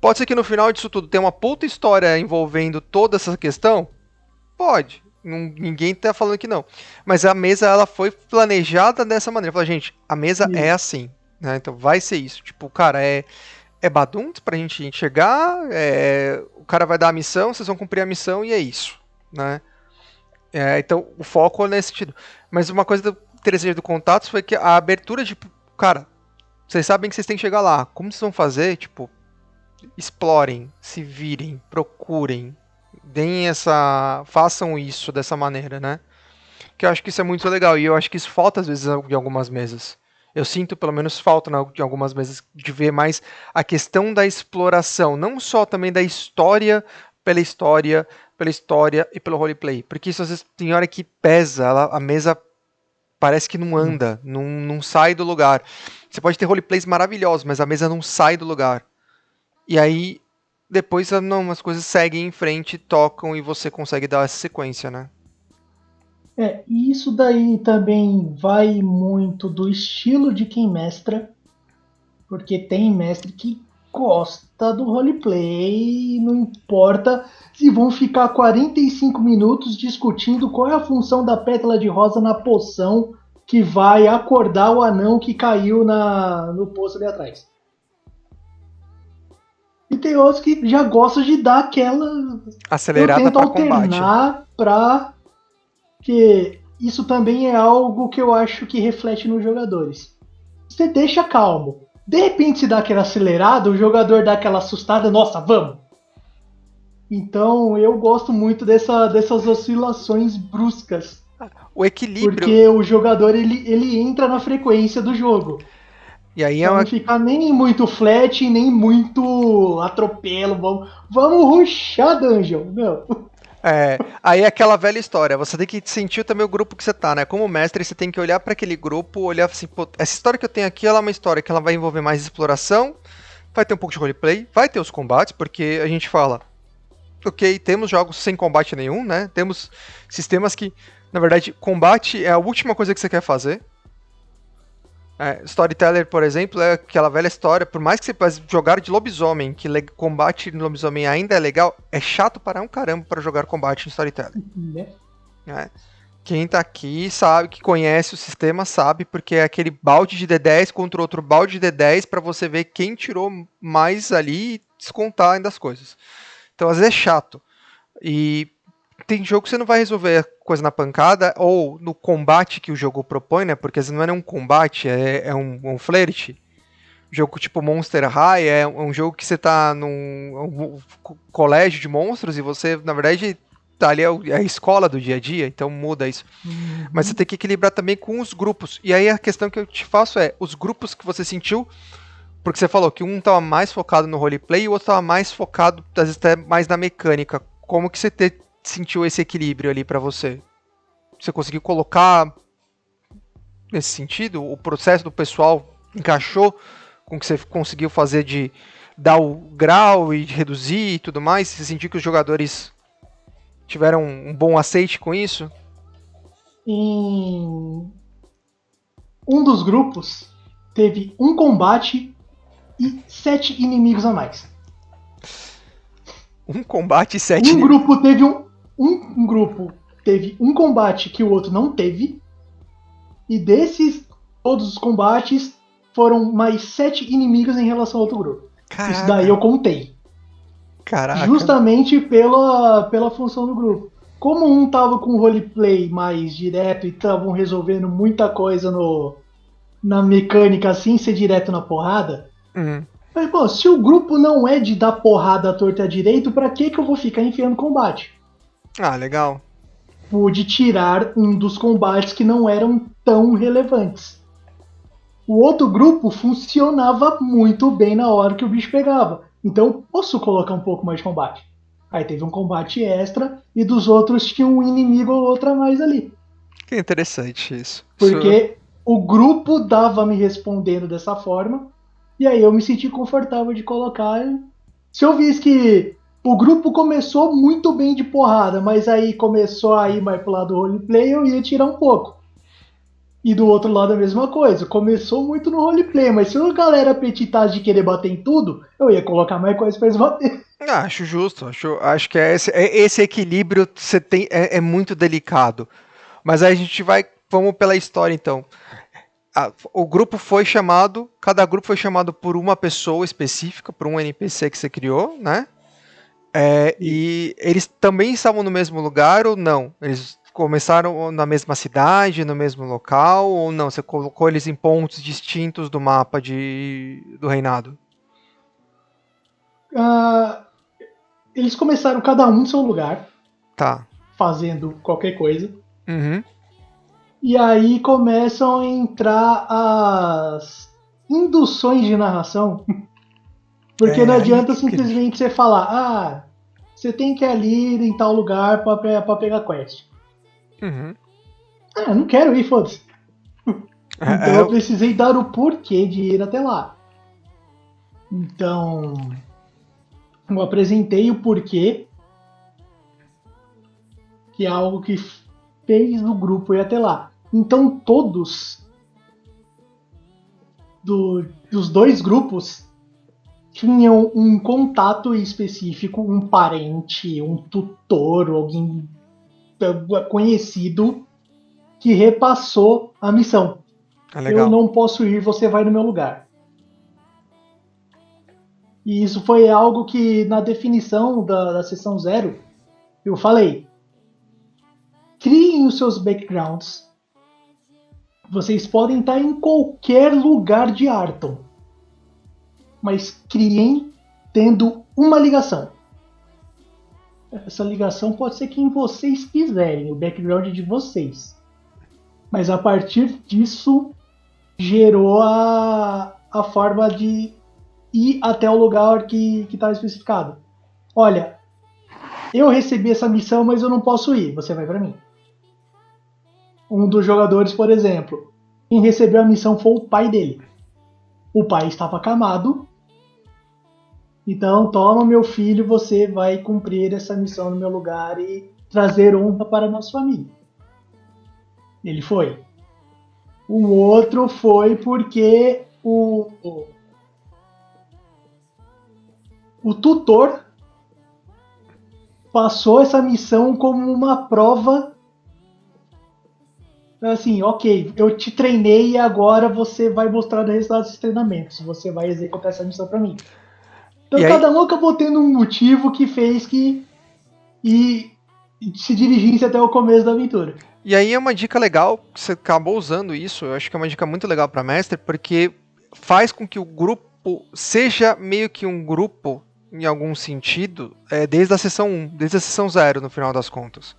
Pode ser que no final disso tudo tenha uma puta história envolvendo toda essa questão? Pode. Ninguém tá falando que não. Mas a mesa, ela foi planejada dessa maneira. Fala, gente, a mesa é Isso. assim, né? Então vai ser isso. Tipo, cara, é Badunt pra gente chegar, o cara vai dar a missão, vocês vão cumprir a missão e é isso, né? Então o foco é nesse sentido. Mas uma coisa interessante do Contatos foi que a abertura de, cara, vocês sabem que vocês têm que chegar lá. Como vocês vão fazer? Tipo, explorem, se virem, procurem, façam isso dessa maneira, né? Que eu acho que isso é muito legal e eu acho que isso falta às vezes em algumas mesas. Eu sinto pelo menos falta em algumas mesas de ver mais a questão da exploração, não só também da história pela história, pela história e pelo roleplay, porque isso às vezes tem hora que pesa, a mesa parece que não Sim. anda, não sai do lugar. Você pode ter roleplays maravilhosos, mas a mesa não sai do lugar. E aí, depois não, as coisas seguem em frente, tocam e você consegue dar essa sequência, né? E isso daí também vai muito do estilo de quem mestra, porque tem mestre que gosta do roleplay, não importa se vão ficar 45 minutos discutindo qual é a função da pétala de rosa na poção que vai acordar o anão que caiu no poço ali atrás. E tem outros que já gostam de dar aquela. Eu Acelerada tento para combate. alternar pra. Que isso também é algo que eu acho que reflete nos jogadores. Você deixa calmo. De repente se dá aquela acelerada, o jogador dá aquela assustada, nossa, vamos! Então eu gosto muito dessas oscilações bruscas. O equilíbrio. Porque o jogador ele entra na frequência do jogo. E aí é Pra não uma, ficar nem muito flat, nem muito atropelo. Vamos rushar dungeon, meu. aí é aquela velha história. Você tem que sentir também o grupo que você tá, né? Como mestre, você tem que olhar para aquele grupo, olhar assim, pô, essa história que eu tenho aqui, ela é uma história que ela vai envolver mais exploração, vai ter um pouco de roleplay, vai ter os combates, porque a gente fala, ok, temos jogos sem combate nenhum, né? Temos sistemas que, na verdade, combate é a última coisa que você quer fazer. Storyteller, por exemplo, é aquela velha história, por mais que você possa jogar de lobisomem, que combate no lobisomem ainda é legal, é chato para um caramba para jogar combate em Storyteller. Né? Né? Quem tá aqui sabe, que conhece o sistema, sabe, porque é aquele balde de D10 contra outro balde de D10 para você ver quem tirou mais ali e descontar ainda as coisas. Então, às vezes é chato. E tem jogo que você não vai resolver a coisa na pancada ou no combate que o jogo propõe, né? Porque às vezes não é nem um combate, é um flerte. Jogo tipo Monster High é um jogo que você tá num colégio de monstros e você, na verdade, tá ali é a escola do dia a dia, então muda isso. Mas você Uhum. tem que equilibrar também com os grupos. E aí a questão que eu te faço é, os grupos que você sentiu, porque você falou que um tava mais focado no roleplay e o outro tava mais focado, às vezes até mais na mecânica. Como que você sentiu esse equilíbrio ali pra você? Você conseguiu colocar nesse sentido? O processo do pessoal encaixou com o que você conseguiu fazer de dar o grau e de reduzir e tudo mais? Você sentiu que os jogadores tiveram um bom aceite com isso? Em um dos grupos teve um combate e 7 inimigos a mais. Um combate e sete Um níveis. grupo teve um grupo teve um combate que o outro não teve. E desses todos os combates foram mais 7 inimigos em relação ao outro grupo. Isso daí Caraca, eu contei. caraca. Justamente pela função do grupo. Como um tava com roleplay mais direto e estavam resolvendo muita coisa na mecânica assim, ser direto na porrada. Hum. Mas, pô, se o grupo não é de dar porrada à torta e à direito, pra que eu vou ficar enfiando combate? Ah, legal. Pude tirar um dos combates que não eram tão relevantes. O outro grupo funcionava muito bem na hora que o bicho pegava. Então eu posso colocar um pouco mais de combate. Aí teve um combate extra e dos outros tinha um inimigo ou outro a mais ali. Que interessante isso. Porque o grupo dava me respondendo dessa forma E aí eu me senti confortável de colocar. Se eu visse que o grupo começou muito bem de porrada, mas aí começou a ir mais pro lado do roleplay, eu ia tirar um pouco. E do outro lado a mesma coisa. Começou muito no roleplay, mas se a galera apetitasse de querer bater em tudo, eu ia colocar mais coisas pra eles bater. Acho justo, acho que esse equilíbrio você tem, é muito delicado. Mas aí a gente vai, vamos pela história então. O grupo foi chamado, cada grupo foi chamado por uma pessoa específica, por um NPC que você criou, né? Isso. E eles também estavam no mesmo lugar ou não? Eles começaram na mesma cidade, no mesmo local, ou não? Você colocou eles em pontos distintos do mapa do reinado? Ah, eles começaram cada um no seu lugar, Tá. fazendo qualquer coisa. Uhum. E aí começam a entrar as induções de narração. Porque não Aí adianta que. simplesmente você falar, você tem que ir ali em tal lugar pra pegar quest. Uhum. Não quero ir, foda-se. Então É, eu precisei dar o porquê de ir até lá. Então, eu apresentei o porquê, que é algo que fez o grupo ir até lá. Então todos dos dois grupos tinham um contato específico, um parente, um tutor, alguém conhecido que repassou a missão. Eu legal. não posso ir, você vai no meu lugar. E isso foi algo que, na definição da sessão zero, eu falei: criem os seus backgrounds. Vocês podem estar em qualquer lugar de Arton, mas criem tendo uma ligação. Essa ligação pode ser quem vocês quiserem, o background de vocês. Mas a partir disso, gerou a forma de ir até o lugar que estava especificado. Olha, eu recebi essa missão, mas eu não posso ir. Você vai para mim. Um dos jogadores, por exemplo, quem recebeu a missão foi o pai dele. O pai estava acamado. Então, toma, meu filho, você vai cumprir essa missão no meu lugar e trazer honra para a nossa família. Ele foi. O outro foi porque o tutor passou essa missão como uma prova. Assim, ok, eu te treinei e agora você vai mostrar o resultado desses treinamentos. Você vai executar essa missão para mim. Então E aí, cada um acabou tendo um motivo que fez que e se dirigisse até o começo da aventura. e aí é uma dica legal, que você acabou usando isso, eu acho que é uma dica muito legal para mestre, porque faz com que o grupo seja meio que um grupo, em algum sentido, desde a sessão 1, desde a sessão 0, no final das contas.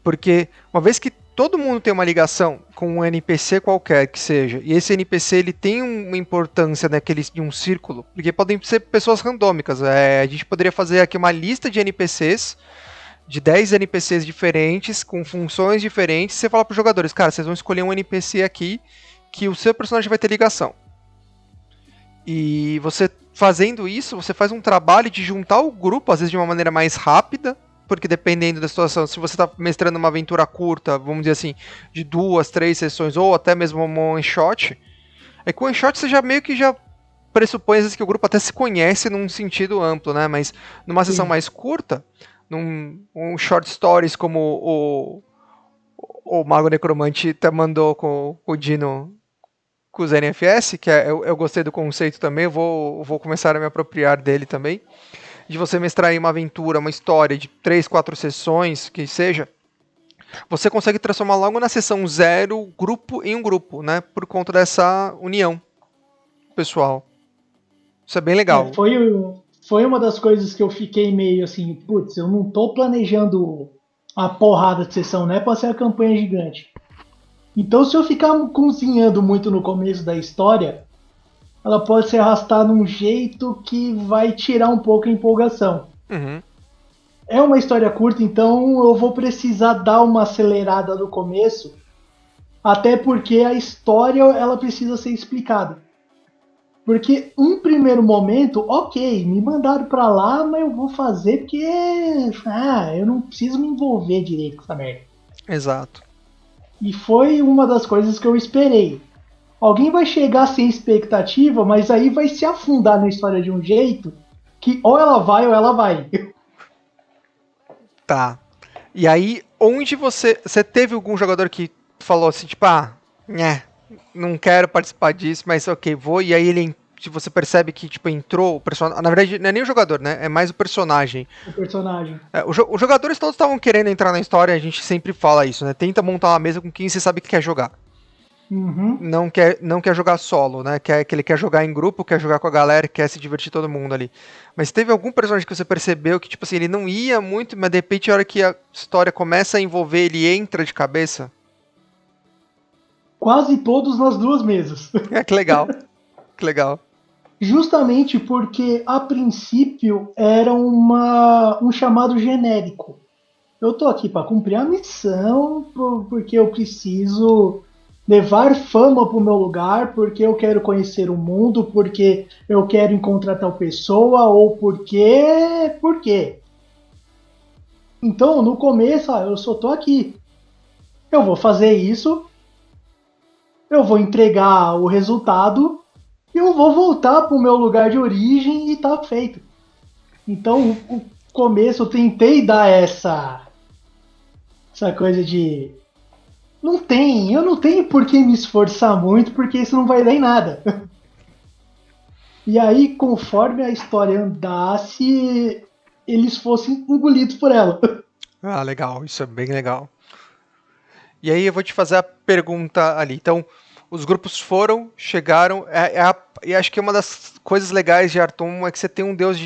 Porque uma vez que todo mundo tem uma ligação com um NPC qualquer que seja, e esse NPC ele tem uma importância naquele, de um círculo, porque podem ser pessoas randômicas. A gente poderia fazer aqui uma lista de NPCs, de 10 NPCs diferentes, com funções diferentes, e você fala para os jogadores, cara, vocês vão escolher um NPC aqui que o seu personagem vai ter ligação. E você fazendo isso, você faz um trabalho de juntar o grupo, às vezes de uma maneira mais rápida, porque dependendo da situação, se você está mestrando uma aventura curta, vamos dizer assim, de 2, 3 sessões, ou até mesmo um one shot, com one shot você já meio que já pressupõe às vezes que o grupo até se conhece num sentido amplo, né? Mas numa sessão Sim. mais curta, um short stories como o Mago Necromante até mandou com o Dino com os NFS, que eu gostei do conceito também, vou começar a me apropriar dele também, de você mestrar aí uma aventura, uma história de 3, 4 sessões, que seja, você consegue transformar logo na sessão 0 grupo em um grupo, né? Por conta dessa união pessoal. Isso é bem É, legal. foi uma das coisas que eu fiquei meio assim, putz, eu não tô planejando a porrada de sessão, não é pra ser a campanha gigante. Então se eu ficar cozinhando muito no começo da história, ela pode se arrastar num jeito que vai tirar um pouco a empolgação. Uhum. É uma história curta, então eu vou precisar dar uma acelerada no começo, até porque a história ela precisa ser explicada. Porque um primeiro momento, ok, me mandaram pra lá, mas eu vou fazer porque eu não preciso me envolver direito com essa merda. Exato. E foi uma das coisas que eu esperei. Alguém vai chegar sem expectativa, mas aí vai se afundar na história de um jeito que ou ela vai ou ela vai. Tá. E aí, onde você teve algum jogador que falou assim, tipo, né, não quero participar disso, mas ok, vou, e aí você percebe que, tipo, entrou o personagem, na verdade, não é nem o jogador, né, é mais o personagem. O personagem. Os jogadores todos estavam querendo entrar na história, a gente sempre fala isso, né, tenta montar uma mesa com quem você sabe que quer jogar. Uhum. Não quer jogar solo, né? Que ele quer jogar em grupo, quer jogar com a galera, quer se divertir todo mundo ali. Mas teve algum personagem que você percebeu que, tipo assim, ele não ia muito, mas de repente, a hora que a história começa a envolver, ele entra de cabeça? Quase todos nas duas mesas. É, que legal. Que legal. Justamente porque a princípio era um chamado genérico. Eu tô aqui para cumprir a missão, porque eu preciso levar fama pro meu lugar, porque eu quero conhecer o mundo, porque eu quero encontrar tal pessoa, ou porque. Por quê? Então, no começo, eu só tô aqui. Eu vou fazer isso, eu vou entregar o resultado, e eu vou voltar pro meu lugar de origem e tá feito. Então, o começo eu tentei dar essa coisa de eu não tenho por que me esforçar muito, porque isso não vai dar em nada. E aí, conforme a história andasse, eles fossem engolidos por ela. Ah, legal. Isso é bem legal. E aí eu vou te fazer a pergunta ali. Então, os grupos foram, chegaram, e acho que uma das coisas legais de Arton é que você tem um deus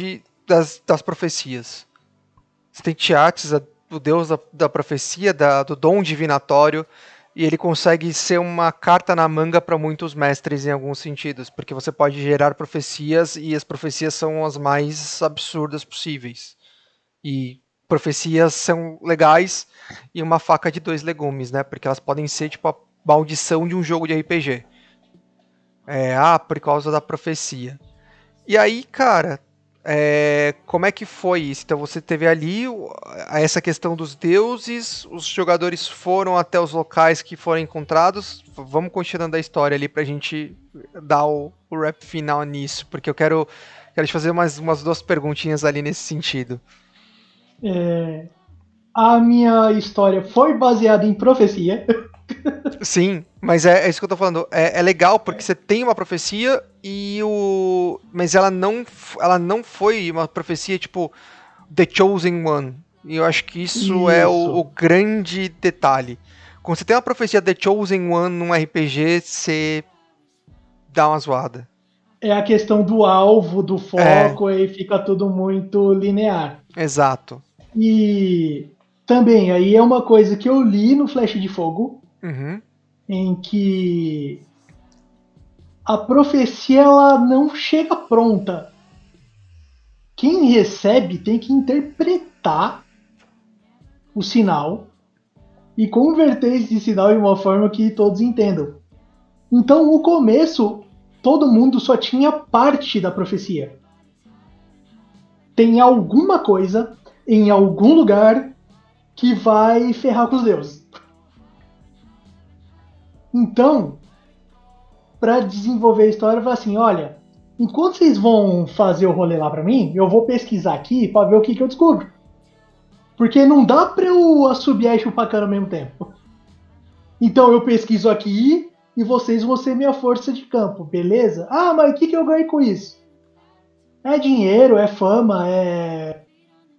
das profecias. Você tem Tiates, o deus da profecia, do dom divinatório, e ele consegue ser uma carta na manga para muitos mestres em alguns sentidos, porque você pode gerar profecias e as profecias são as mais absurdas possíveis. E profecias são legais e uma faca de dois legumes, né? Porque elas podem ser tipo a maldição de um jogo de RPG. Por causa da profecia. E aí, cara, como é que foi isso? Então você teve ali essa questão dos deuses, os jogadores foram até os locais que foram encontrados. Vamos continuando a história ali pra gente dar o rap final nisso, porque eu quero te fazer umas duas perguntinhas ali nesse sentido. A minha história foi baseada em profecia. Sim, mas é isso que eu tô falando. É legal porque você tem uma profecia mas ela não foi uma profecia tipo The Chosen One. E eu acho que isso é o Isso. grande detalhe. Quando você tem uma profecia The Chosen One num RPG, você dá uma zoada. É a questão do alvo, do É, foco, aí fica tudo muito linear. exato. E também, aí é uma coisa que eu li no Flecha de Fogo, Uhum, em que a profecia ela não chega pronta. Quem recebe tem que interpretar o sinal e converter esse sinal em uma forma que todos entendam. Então, no começo, todo mundo só tinha parte da profecia. Tem alguma coisa em algum lugar que vai ferrar com os deuses. Então, para desenvolver a história, eu falei assim: olha, enquanto vocês vão fazer o rolê lá para mim, eu vou pesquisar aqui para ver o que eu descubro. Porque não dá para eu assobiar e chupar cana ao mesmo tempo. Então eu pesquiso aqui e vocês vão ser minha força de campo, beleza? Ah, mas o que eu ganho com isso? É dinheiro, é fama, é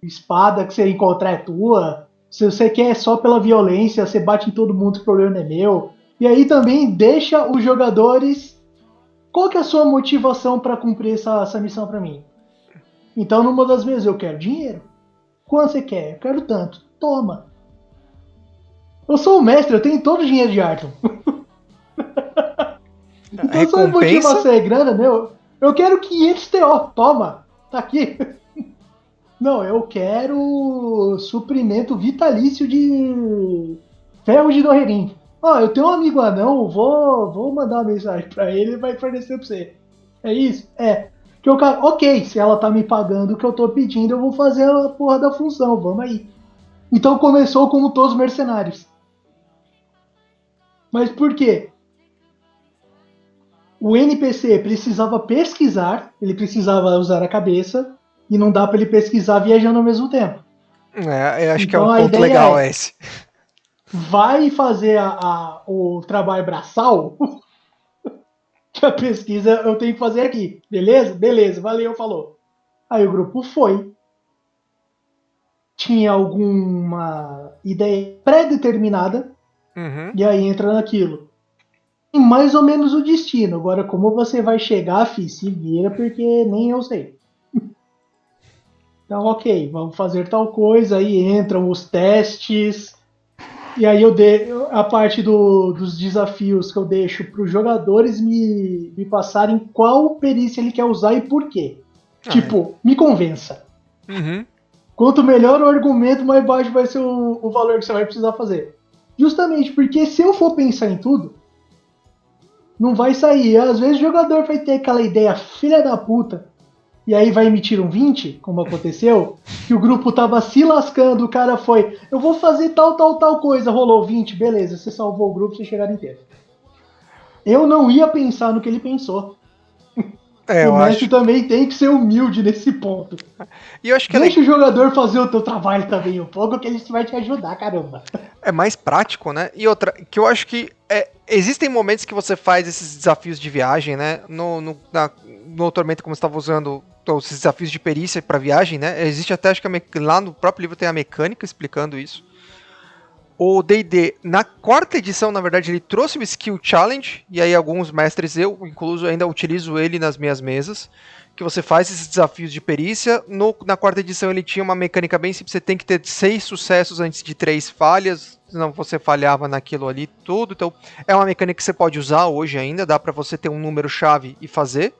espada que você encontrar é tua. Se você quer só pela violência, você bate em todo mundo, o problema não é meu. E aí também deixa os jogadores. Qual que é a sua motivação para cumprir essa missão para mim? Então, numa das vezes, eu quero dinheiro. Quanto você quer? Eu quero tanto. Toma. Eu sou o mestre, eu tenho todo o dinheiro de Arton. a Então, se a recompensa. motivação é grana, meu, eu quero 500 TO. Toma. Tá aqui. Não, eu quero suprimento vitalício de ferro de Dorrerim. Ó, eu tenho um amigo anão, vou mandar uma mensagem pra ele e vai fornecer pra você. É isso? É. Que o cara, ok, se ela tá me pagando o que eu tô pedindo, eu vou fazer a porra da função, vamos aí. Então começou como todos os mercenários. Mas por quê? O NPC precisava pesquisar, ele precisava usar a cabeça, e não dá para ele pesquisar viajando ao mesmo tempo. Eu acho que é um Então a ponto ideia legal é, esse. vai fazer o trabalho braçal, que a pesquisa eu tenho que fazer aqui. Beleza? Beleza, valeu, falou. Aí o grupo foi, tinha alguma ideia pré-determinada, Uhum. e aí entra naquilo. E mais ou menos o destino. Agora, como você vai chegar, fi, se vira, porque nem eu sei. Então, ok, vamos fazer tal coisa, aí entram os testes, e aí eu dei a parte dos desafios que eu deixo para os jogadores me passarem qual perícia ele quer usar e por quê. Ah, Tipo, me convença. uhum. Quanto melhor o argumento, mais baixo vai ser o valor que você vai precisar fazer. Justamente porque se eu for pensar em tudo, não vai sair. Às vezes o jogador vai ter aquela ideia filha da puta, e aí vai emitir um 20, como aconteceu, que o grupo tava se lascando, o cara foi, eu vou fazer tal, tal, tal coisa, rolou 20, beleza, você salvou o grupo, vocês chegaram inteiro. Eu não ia pensar no que ele pensou. O Eu mestre acho. também tem que ser humilde nesse ponto. E eu acho que Deixa o jogador fazer o teu trabalho também um pouco, que ele vai te ajudar, caramba. é mais prático, né? E outra, que eu acho que existem momentos que você faz esses desafios de viagem, né? No Tormenta, como você estava usando esses desafios de perícia para viagem, né? Existe até, acho que lá no próprio livro tem a mecânica explicando isso. O D&D, na quarta edição, na verdade, ele trouxe o Skill Challenge, e aí alguns mestres, eu incluso, ainda utilizo ele nas minhas mesas, que você faz esses desafios de perícia. Na quarta edição ele tinha uma mecânica bem simples, você tem que ter 6 sucessos antes de 3 falhas, senão você falhava naquilo ali tudo. Então é uma mecânica que você pode usar hoje ainda, dá para você ter um número-chave e fazer.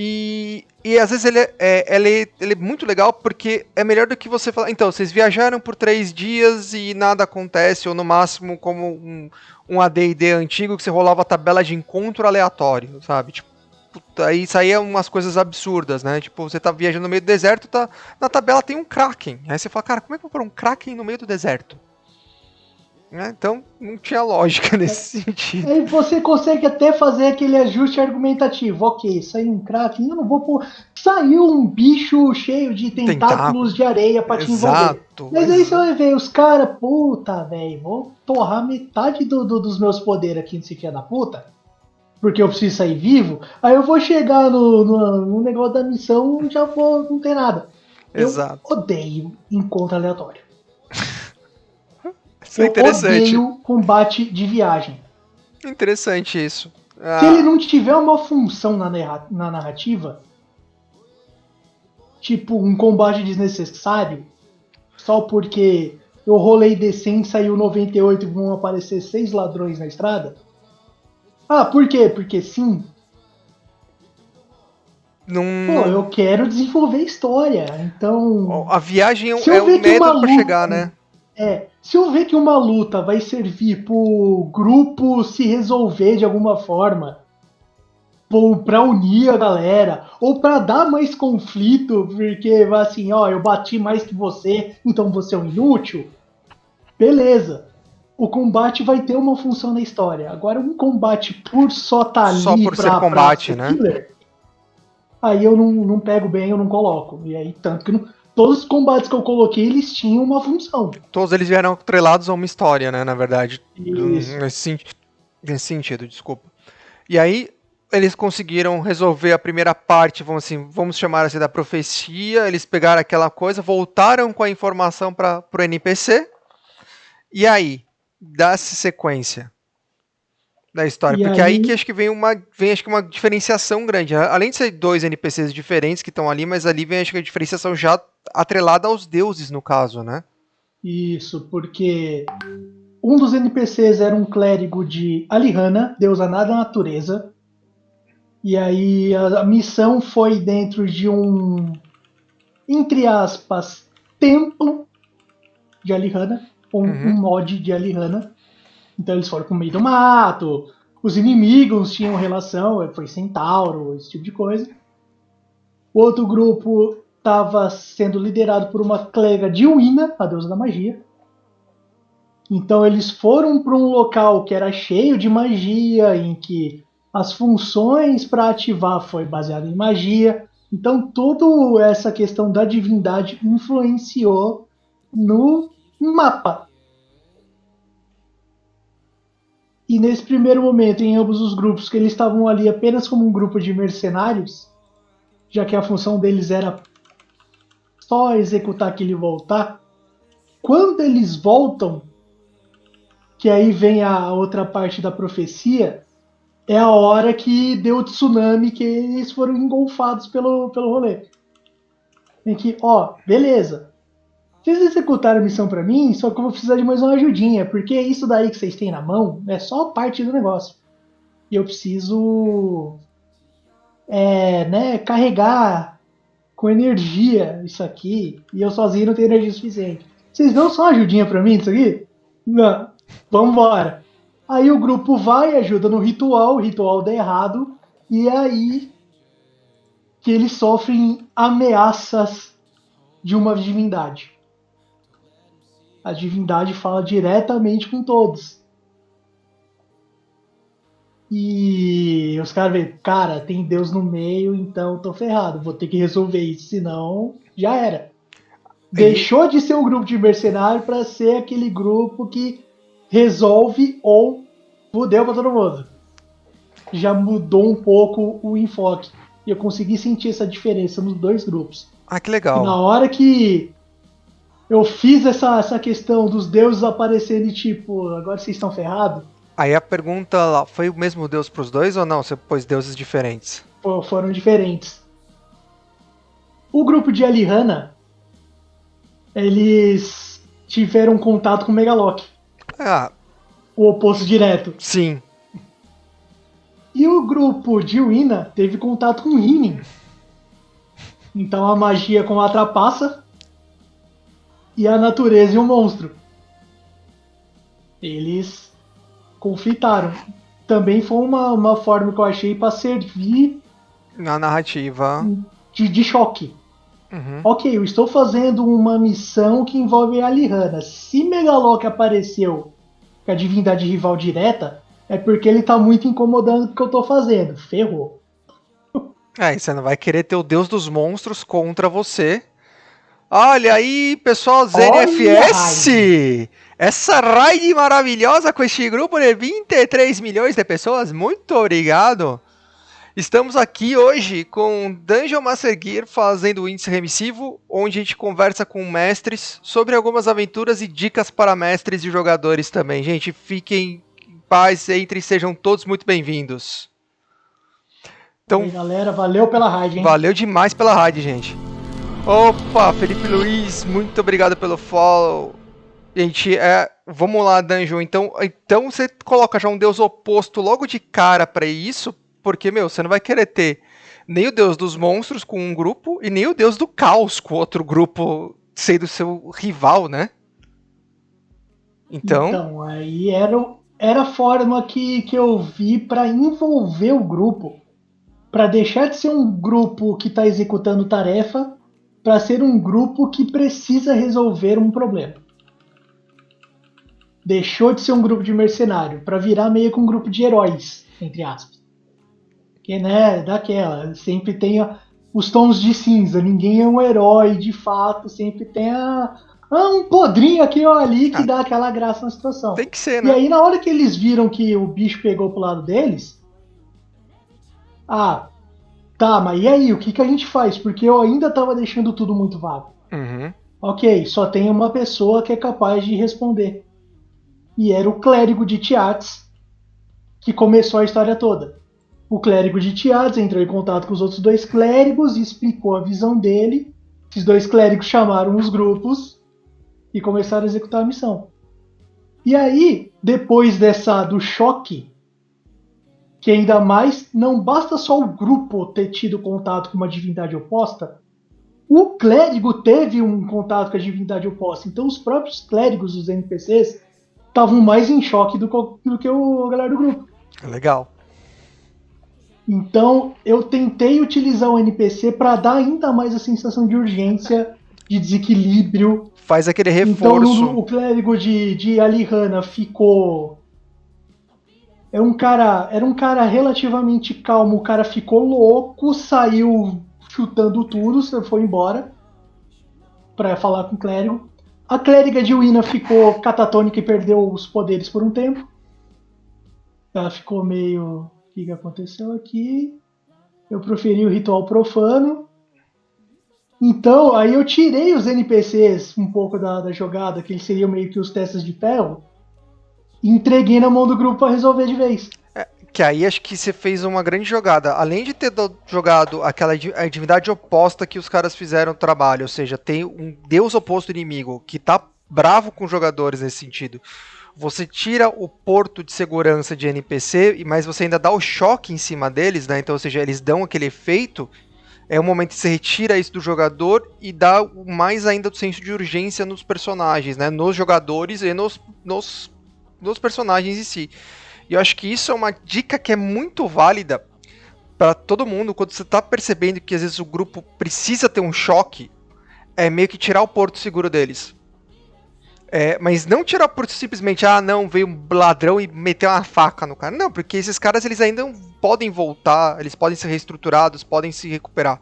E às vezes ele é muito legal porque é melhor do que você falar. Então, vocês viajaram por 3 dias e nada acontece, ou no máximo, como um AD&D antigo que você rolava a tabela de encontro aleatório, sabe? Tipo, puta, aí saía umas coisas absurdas, né? Tipo, você tá viajando no meio do deserto, na tabela tem um Kraken. Aí você fala, cara, como é que eu vou pôr um Kraken no meio do deserto? Né? Então, não tinha lógica nesse sentido. Aí você consegue até fazer aquele ajuste argumentativo. Ok, saiu um crack, eu não vou pôr. Saiu um bicho cheio de Tentáculo. tentáculos de areia pra te envolver. Exato, Mas aí você exato. vai ver os caras, puta, velho, vou torrar metade dos meus poderes aqui nesse filho da puta, porque eu preciso sair vivo. Aí eu vou chegar no negócio da missão e já vou, não tem nada. Eu Exato. odeio encontro aleatório. Isso é Eu interessante. odeio combate de viagem. Interessante isso. Se ele Ah, não tiver uma função na narrativa, tipo um combate desnecessário, só porque eu rolei D100, saiu 98 e vão aparecer 6 ladrões na estrada. Ah, por quê? Porque sim. não, Pô, não, eu quero desenvolver história. Então, a viagem se é eu um ver que uma método para luta. chegar, né? Se eu ver que uma luta vai servir pro grupo se resolver de alguma forma, para unir a galera, ou para dar mais conflito, porque assim, ó, eu bati mais que você, então você é um inútil. Beleza. O combate vai ter uma função na história. Agora, um combate por só tá Só ali por ser pra combate, ser né? filler, aí eu não pego bem, eu não coloco. E aí, tanto que todos os combates que eu coloquei, eles tinham uma função. Todos eles vieram atrelados a uma história, né? Na verdade, Isso. nesse sentido, desculpa. E aí eles conseguiram resolver a primeira parte, vamos chamar assim da profecia. Eles pegaram aquela coisa, voltaram com a informação para o NPC. E aí, dá-se sequência da história, E porque aí que aí, acho que vem acho que uma diferenciação grande. Além de ser dois NPCs diferentes que estão ali, mas ali vem acho que a diferenciação já atrelada aos deuses no caso, né? isso, porque um dos NPCs era um clérigo de Alihanna, deusa da natureza. E aí a missão foi dentro de um, entre aspas, templo de Alihanna, um Uhum. mod de Alihanna. Então eles foram pro meio do mato, Os inimigos tinham relação, foi Centauro, esse tipo de coisa. O outro grupo estava sendo liderado por uma clériga Dilwina, a deusa da magia. Então eles foram para um local que era cheio de magia, em que as funções para ativar foi baseada em magia. Então toda essa questão da divindade influenciou no mapa. E nesse primeiro momento, em ambos os grupos, que eles estavam ali apenas como um grupo de mercenários, já que a função deles era só executar aquilo e voltar, quando eles voltam, que aí vem a outra parte da profecia, é a hora que deu o tsunami, que eles foram engolfados pelo rolê. Em que, ó, beleza, vocês executaram a missão pra mim, só que eu vou precisar de mais uma ajudinha, porque isso daí que vocês têm na mão é só parte do negócio. E eu preciso carregar com energia isso aqui, e eu sozinho não tenho energia suficiente. Vocês dão só uma ajudinha pra mim isso aqui? Não. Vambora. Aí o grupo vai, ajuda no ritual, o ritual dá errado, e é aí que eles sofrem ameaças de uma divindade. A divindade fala diretamente com todos. E os caras veem, cara, tem Deus no meio, então tô ferrado, vou ter que resolver isso, senão já era. E, Deixou de ser um grupo de mercenário para ser aquele grupo que resolve ou fudeu pra todo mundo. Já mudou um pouco o enfoque. E eu consegui sentir essa diferença nos dois grupos. que E na legal. hora que eu fiz essa questão dos deuses aparecerem, tipo, agora vocês estão ferrados, Aí a pergunta lá, foi o mesmo Deus pros dois ou não? Você pôs deuses diferentes? foram diferentes. O grupo de Alihanna, eles tiveram contato com o Megalock, Ah, o oposto direto. sim. E o grupo de Wina teve contato com Rinin. Então a magia com a trapaça e a natureza e o monstro. Eles conflitaram. Também foi uma forma que eu achei para servir Na narrativa. de choque. Uhum. Ok, eu estou fazendo uma missão que envolve a Alihanna. Se Megalock apareceu com a divindade rival direta, é porque ele está muito incomodando o que eu estou fazendo. Ferrou. E você não vai querer ter o Deus dos monstros contra você. Olha aí, pessoal, Olha a raid. ZNFS! Essa raid maravilhosa com este grupo de 23 milhões de pessoas. Muito obrigado! Estamos aqui hoje com Dungeon Master Gear fazendo o índice remissivo, onde a gente conversa com mestres sobre algumas aventuras e dicas para mestres e jogadores também. Gente, fiquem em paz, entrem e sejam todos muito bem-vindos. Então, Aí, galera, valeu pela raid, hein? valeu demais pela raid, gente. Opa, Felipe Luiz, muito obrigado pelo follow. Gente, vamos lá, Dungeon. Então você coloca já um deus oposto logo de cara pra isso, porque, meu, você não vai querer ter nem o deus dos monstros com um grupo e nem o deus do caos com outro grupo sendo seu rival, né? Então, aí era a forma que eu vi para envolver o grupo, para deixar de ser um grupo que está executando tarefa, para ser um grupo que precisa resolver um problema. Deixou de ser um grupo de mercenário para virar meio que um grupo de heróis, entre aspas. Que, né, daquela, sempre tem os tons de cinza, ninguém é um herói de fato, sempre tem um podrinho aqui ou ali que dá aquela graça na situação. Tem que ser, E né? aí, na hora que eles viram que o bicho pegou pro lado deles, tá, mas e aí, o que a gente faz? Porque eu ainda tava deixando tudo muito vago. Uhum. Ok, só tem uma pessoa que é capaz de responder. E era o clérigo de Tiates que começou a história toda. O clérigo de Tiates entrou em contato com os outros dois clérigos e explicou a visão dele. Esses dois clérigos chamaram os grupos e começaram a executar a missão. E aí, depois do choque, que ainda mais não basta só o grupo ter tido contato com uma divindade oposta, o clérigo teve um contato com a divindade oposta. Então os próprios clérigos dos NPCs estavam mais em choque do que a galera do grupo. Legal. Então eu tentei utilizar o NPC para dar ainda mais a sensação de urgência, de desequilíbrio. Faz aquele Então reforço. o clérigo de Alihanna ficou. Era um cara relativamente calmo, o cara ficou louco, saiu chutando tudo, foi embora para falar com o clérigo. A clériga de Wina ficou catatônica e perdeu os poderes por um tempo. Ela ficou meio. O que aconteceu aqui? Eu proferi o ritual profano. Então, aí eu tirei os NPCs um pouco da jogada, que eles seriam meio que os testes de ferro, e entreguei na mão do grupo para resolver de vez. Que aí acho que você fez uma grande jogada. Além de ter jogado aquela a divindade oposta que os caras fizeram o trabalho, ou seja, tem um deus oposto inimigo que tá bravo com os jogadores nesse sentido. Você tira o porto de segurança de NPC, mas você ainda dá o choque em cima deles, né? Então, ou seja, eles dão aquele efeito. É o momento que você retira isso do jogador e dá mais ainda do senso de urgência nos personagens, né? Nos jogadores e nos personagens em si. E eu acho que isso é uma dica que é muito válida para todo mundo quando você tá percebendo que às vezes o grupo precisa ter um choque, é meio que tirar o porto seguro deles. Mas não tirar por simplesmente, não, veio um ladrão e meteu uma faca no cara. Não, porque esses caras eles ainda podem voltar, eles podem ser reestruturados, podem se recuperar.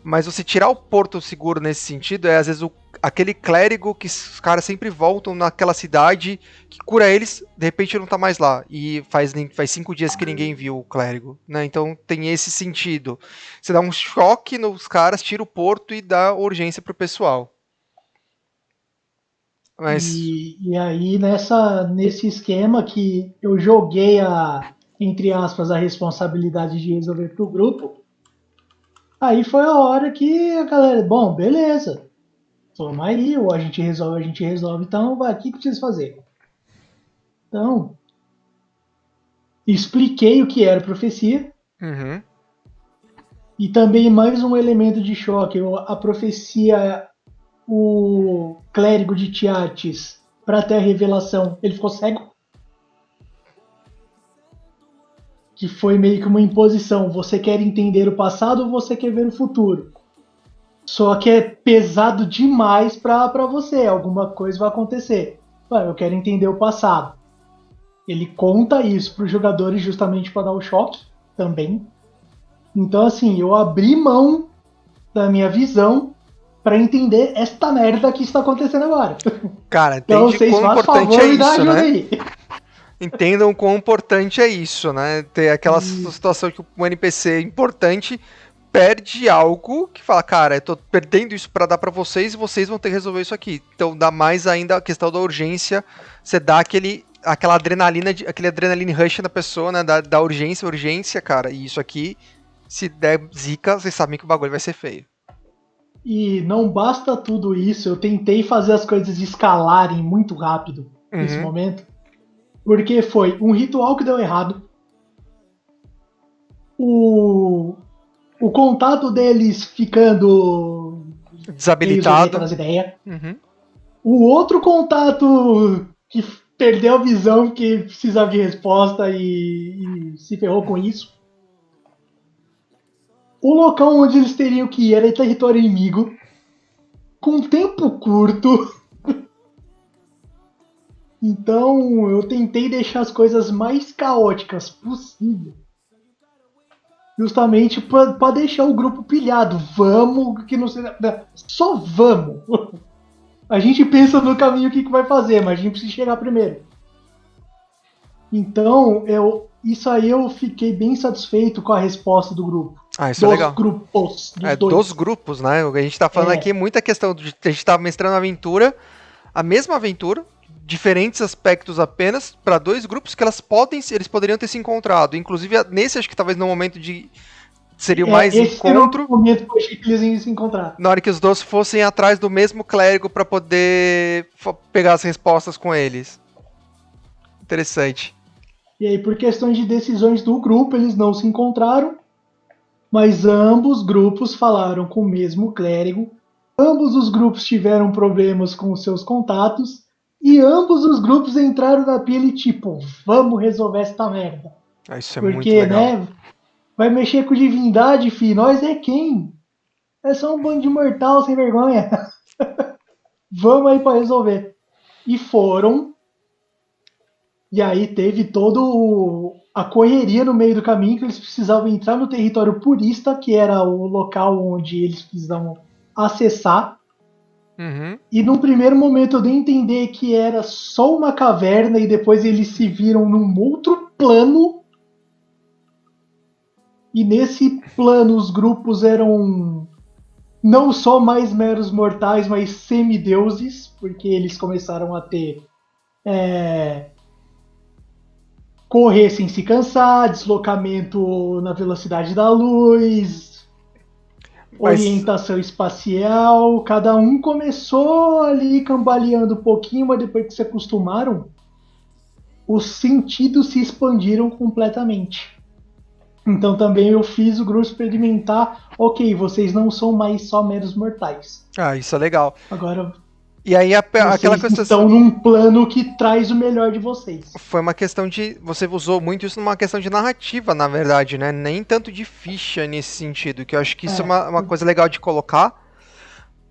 Mas você tirar o porto seguro nesse sentido é às vezes aquele clérigo que os caras sempre voltam naquela cidade que cura eles, de repente não tá mais lá. E faz 5 dias que ninguém viu o clérigo, né? Então tem esse sentido. Você dá um choque nos caras, tira o porto e dá urgência pro pessoal. Mas. E aí, nesse esquema que eu joguei entre aspas, a responsabilidade de resolver pro grupo, aí foi a hora que a galera, bom, beleza, toma aí, ou a gente resolve, então vai, o que precisa fazer? Então, expliquei o que era profecia, Uhum. e também mais um elemento de choque, a profecia, o clérigo de Tiates, para ter a revelação, ele ficou cego. Que foi meio que uma imposição. Você quer entender o passado ou você quer ver o futuro? Só que é pesado demais para você. Alguma coisa vai acontecer. Eu quero entender o passado. Ele conta isso para os jogadores justamente para dar o choque também. Então, assim, eu abri mão da minha visão para entender esta merda que está acontecendo agora. Cara, Então, entende vocês quão fazem importante é favor, me dá isso, ajuda né? aí. Entendam quão importante é isso, né? Ter aquela situação que um NPC importante perde algo que fala, cara, eu tô perdendo isso para dar para vocês e vocês vão ter que resolver isso aqui. Então dá mais ainda a questão da urgência, você dá aquela adrenalina, aquele adrenaline rush na pessoa, né? Da urgência, cara. E isso aqui, se der zica, vocês sabem que o bagulho vai ser feio. E não basta tudo isso, eu tentei fazer as coisas escalarem muito rápido nesse Uhum. momento, porque foi um ritual que deu errado, o, o contato deles ficando meio zorreta Desabilitado. nas ideias, Uhum. o outro contato que perdeu a visão que precisava de resposta e se ferrou com isso, o local onde eles teriam que ir era em território inimigo, com tempo curto. Então eu tentei deixar as coisas mais caóticas possível. Justamente para deixar o grupo pilhado. Vamos, que não sei. Só vamos. A gente pensa no caminho que vai fazer, mas a gente precisa chegar primeiro. Então, isso aí eu fiquei bem satisfeito com a resposta do grupo. Ah, isso é Dos legal. grupos, dos Dos dois. grupos, né? O que a gente tá falando aqui é É, muita questão de a gente tá mestrando aventura, a mesma aventura, diferentes aspectos apenas, para dois grupos que eles poderiam ter se encontrado. Inclusive, nesse acho que talvez no momento de seria o mais esse era o encontro, momento que eu achei que eles iam se encontrar. na hora que os dois fossem atrás do mesmo clérigo para poder pegar as respostas com eles. Interessante. E aí, por questões de decisões do grupo, eles não se encontraram, mas ambos grupos falaram com o mesmo clérigo, ambos os grupos tiveram problemas com os seus contatos, e ambos os grupos entraram na pilha e tipo, vamos resolver esta merda. Ah, isso é muito Porque, legal. né, vai mexer com divindade, fi. Nós é quem? É só um bando de mortal sem vergonha. Vamos aí para resolver. E foram. E aí teve todo a correria no meio do caminho que eles precisavam entrar no território purista, que era o local onde eles precisavam acessar. Uhum. E num primeiro momento eu dei a entender que era só uma caverna e depois eles se viram num outro plano. E nesse plano os grupos eram não só mais meros mortais, mas semideuses, porque eles começaram a ter correr sem se cansar, deslocamento na velocidade da luz, Mas, orientação espacial. Cada um começou ali cambaleando um pouquinho, mas depois que se acostumaram, os sentidos se expandiram completamente. Então também eu fiz o grupo experimentar, ok, vocês não são mais só meros mortais. isso é legal. Agora E aí aquela vocês coisa estão num plano que traz o melhor de vocês. foi uma questão de. Você usou muito isso numa questão de narrativa, na verdade, né? Nem tanto de ficha nesse sentido, que eu acho que isso é É, uma coisa legal de colocar,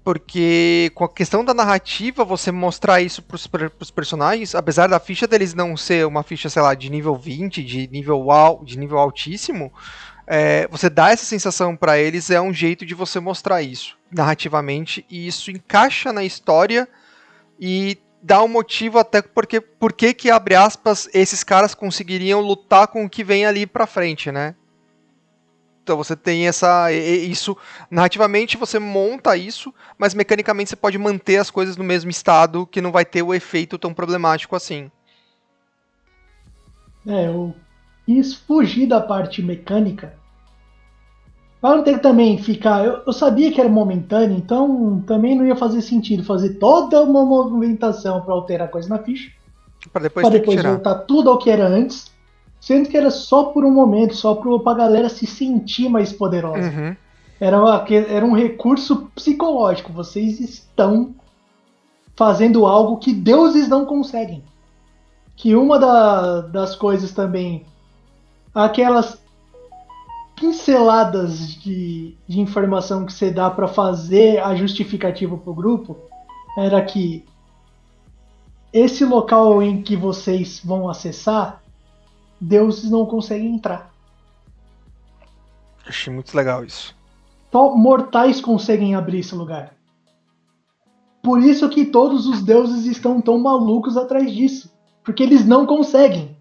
porque com a questão da narrativa, você mostrar isso pros personagens, apesar da ficha deles não ser uma ficha, sei lá, de nível 20, de nível altíssimo, você dá essa sensação pra eles, é um jeito de você mostrar isso narrativamente, e isso encaixa na história e dá um motivo até porque por que abre aspas esses caras conseguiriam lutar com o que vem ali pra frente, né? Então você tem isso narrativamente você monta isso, mas mecanicamente você pode manter as coisas no mesmo estado que não vai ter o efeito tão problemático assim. eu quis fugir da parte mecânica. Para não ter que também ficar. Eu sabia que era momentâneo, então também não ia fazer sentido fazer toda uma movimentação para alterar coisa na ficha, Pra depois para ter que depois tirar. voltar tudo ao que era antes, sendo que era só por um momento, só para a galera se sentir mais poderosa. Uhum. Era um recurso psicológico. Vocês estão fazendo algo que deuses não conseguem. Que uma das coisas também, aquelas pinceladas de informação que você dá para fazer a justificativa para o grupo, era que esse local em que vocês vão acessar, deuses não conseguem entrar. Achei muito legal isso. Só mortais conseguem abrir esse lugar. Por isso que todos os deuses estão tão malucos atrás disso. Porque eles não conseguem.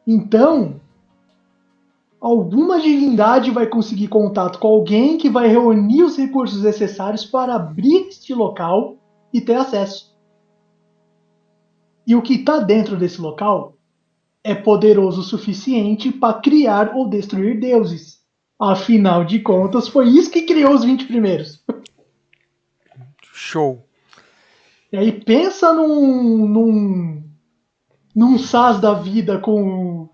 Então, alguma divindade vai conseguir contato com alguém que vai reunir os recursos necessários para abrir este local e ter acesso. E o que está dentro desse local é poderoso o suficiente para criar ou destruir deuses. Afinal de contas, foi isso que criou os 20 primeiros. Show. E aí pensa num SAS da vida com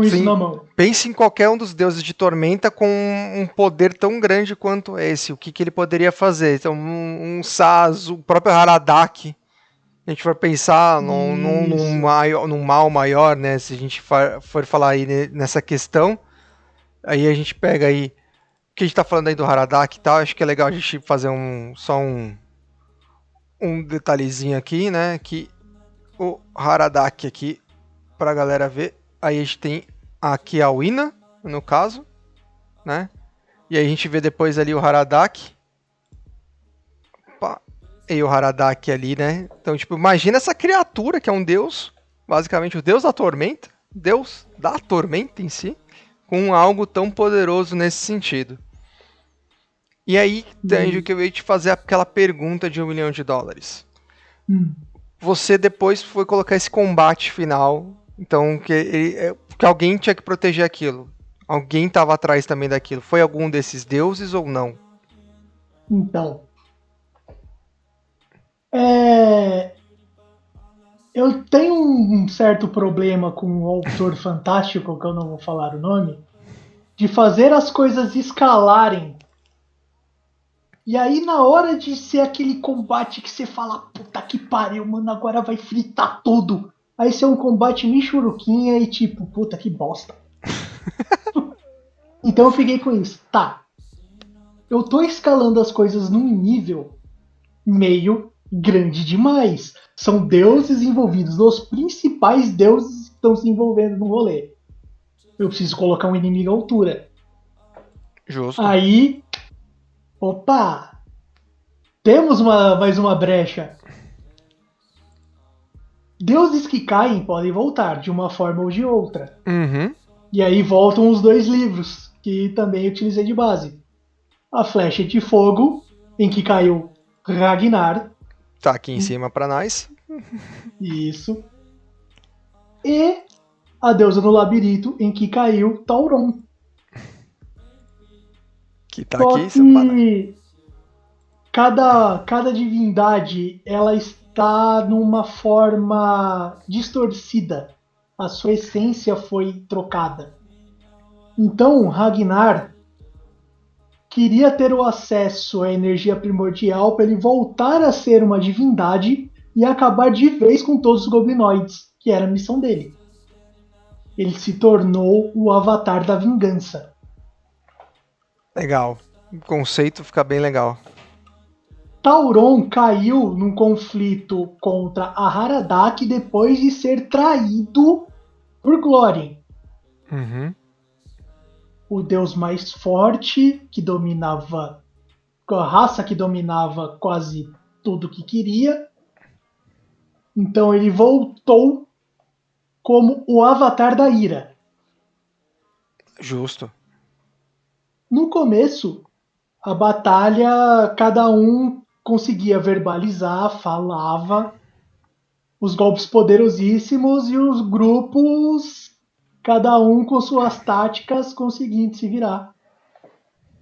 isso Sim, na mão. pense em qualquer um dos deuses de Tormenta com um poder tão grande quanto esse. O que ele poderia fazer? Então, um Saz, o próprio Haradak. A gente for pensar Isso. num mal maior, né? Se a gente for falar aí nessa questão, aí a gente pega aí. O que a gente tá falando aí do Haradak e tal, acho que é legal a gente fazer um detalhezinho aqui, né? Que o Haradak aqui, pra galera ver. Aí a gente tem aqui a Wina, no caso, né? E aí a gente vê depois ali o Haradak. Opa, e o Haradak ali, né? Então, tipo, imagina essa criatura que é um deus, basicamente o deus da tormenta, deus da tormenta em si, com algo tão poderoso nesse sentido. E aí, Tanjo, E, que eu ia te fazer aquela pergunta de US$ 1 milhão. hum, Você depois foi colocar esse combate final, então que alguém tinha que proteger aquilo. Alguém estava atrás também daquilo. Foi algum desses deuses ou não? então, é, eu tenho um certo problema com o autor fantástico, que eu não vou falar o nome, de fazer as coisas escalarem. E aí, na hora de ser aquele combate que você fala, puta que pariu, mano, agora vai fritar tudo. Aí ser um combate michuruquinha e tipo, puta que bosta. Então eu fiquei com isso. Tá, eu tô escalando as coisas num nível meio grande demais. São deuses envolvidos, os principais deuses que estão se envolvendo no rolê. Eu preciso colocar um inimigo à altura. Justo. Aí, opa, temos mais uma brecha. Deuses que caem podem voltar de uma forma ou de outra. Uhum. E aí voltam os dois livros que também utilizei de base. A Flecha de Fogo, em que caiu Ragnar. Tá aqui em cima pra nós. Isso. E a Deusa do Labirinto, em que caiu Tauron. Que tá aqui Só em cima pra nós. que cada divindade ela está numa forma distorcida. A sua essência foi trocada. Então, Ragnar queria ter o acesso à energia primordial para ele voltar a ser uma divindade e acabar de vez com todos os goblinoides, que era a missão dele. Ele se tornou o Avatar da Vingança. Legal. O conceito fica bem legal. Tauron caiu num conflito contra a Haradak depois de ser traído por Glórien, Uhum. o deus mais forte que dominava, a raça que dominava quase tudo que queria. Então ele voltou como o Avatar da Ira. Justo. No começo, a batalha, cada um conseguia verbalizar, falava os golpes poderosíssimos e os grupos, cada um com suas táticas, conseguindo se virar.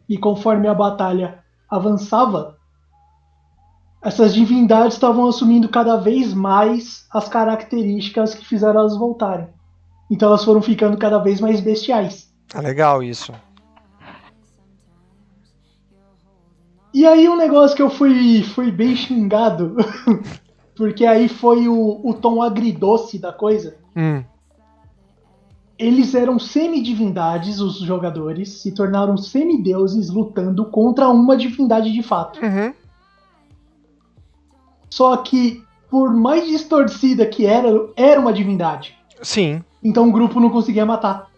E conforme a batalha avançava, essas divindades estavam assumindo cada vez mais as características que fizeram elas voltarem. Então elas foram ficando cada vez mais bestiais. É legal isso. E aí um negócio que eu fui bem xingado, porque aí foi o tom agridoce da coisa. Eles eram semidivindades, os jogadores, se tornaram semideuses lutando contra uma divindade de fato. Uhum. Só que, por mais distorcida que era uma divindade. Sim. Então o grupo não conseguia matar.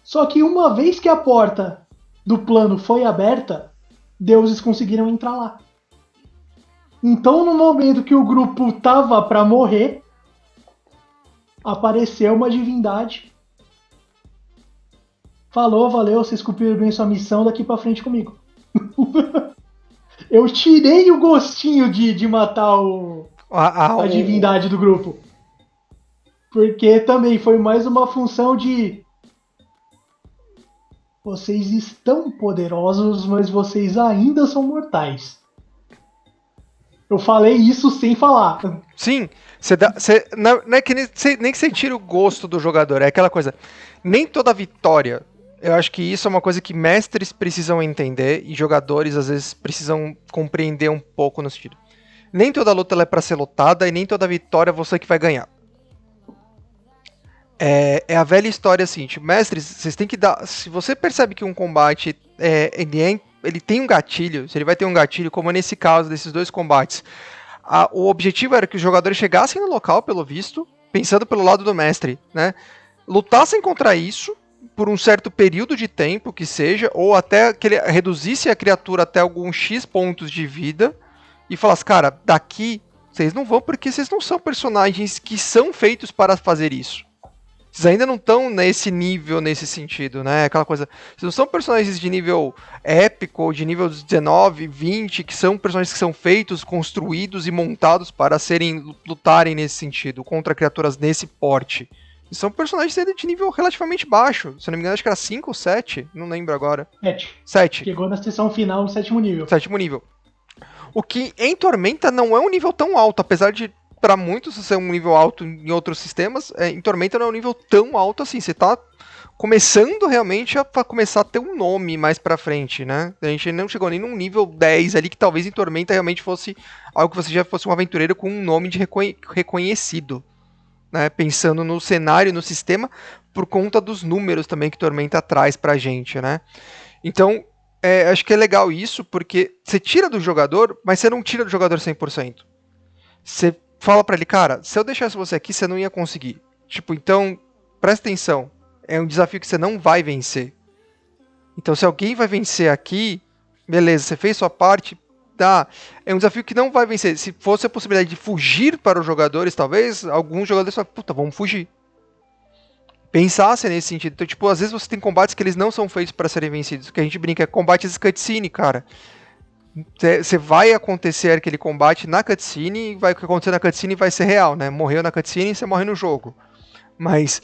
Só que uma vez que a porta do plano foi aberta, deuses conseguiram entrar lá. Então, no momento que o grupo tava para morrer, apareceu uma divindade. Falou, valeu, vocês cumpriram bem sua missão, daqui para frente comigo. Eu tirei o gostinho de matar a divindade do grupo. Porque também foi mais uma função de... Vocês estão poderosos, mas vocês ainda são mortais. Eu falei isso sem falar. Sim, não é que nem que você tira o gosto do jogador, é aquela coisa. Nem toda vitória, eu acho que isso é uma coisa que mestres precisam entender e jogadores às vezes precisam compreender um pouco no sentido. Nem toda luta ela é pra ser lutada e nem toda vitória é você que vai ganhar. É a velha história assim, tipo, mestres, vocês têm que dar. Se você percebe que um combate ele tem um gatilho, se ele vai ter um gatilho, como nesse caso desses dois combates, o objetivo era que os jogadores chegassem no local, pelo visto, pensando pelo lado do mestre, né? Lutassem contra isso por um certo período de tempo que seja, ou até que ele reduzisse a criatura até alguns X pontos de vida e falasse, cara, daqui vocês não vão porque vocês não são personagens que são feitos para fazer isso. Vocês ainda não estão nesse nível, nesse sentido, né? Aquela coisa. Vocês não são personagens de nível épico, ou de nível 19, 20, que são personagens que são feitos, construídos e montados para lutarem nesse sentido, contra criaturas nesse porte. E são personagens de nível relativamente baixo. Se eu não me engano, acho que era 5 ou 7, não lembro agora. 7. Chegou na sessão final no 7º nível. 7º nível. O que em Tormenta não é um nível tão alto, apesar de para muitos ser um nível alto em outros sistemas, em Tormenta não é um nível tão alto assim. Você tá começando realmente a começar a ter um nome mais pra frente, né? A gente não chegou nem num nível 10 ali, que talvez em Tormenta realmente fosse algo que você já fosse um aventureiro com um nome de reconhecido, né? Pensando no cenário, no sistema, por conta dos números também que Tormenta traz pra gente, né? Então, acho que é legal isso, porque você tira do jogador, mas você não tira do jogador 100%. Você fala pra ele, cara, se eu deixasse você aqui, você não ia conseguir. Tipo, então, presta atenção. É um desafio que você não vai vencer. Então, se alguém vai vencer aqui, beleza, você fez sua parte, tá. É um desafio que não vai vencer. Se fosse a possibilidade de fugir para os jogadores, talvez, alguns jogadores falam, puta, vamos fugir. Pensasse nesse sentido. Então, tipo, às vezes você tem combates que eles não são feitos para serem vencidos. O que a gente brinca é combates cutscene, cara. Você vai acontecer aquele combate na cutscene, vai acontecer na cutscene e vai ser real, né? Morreu na cutscene e você morre no jogo. Mas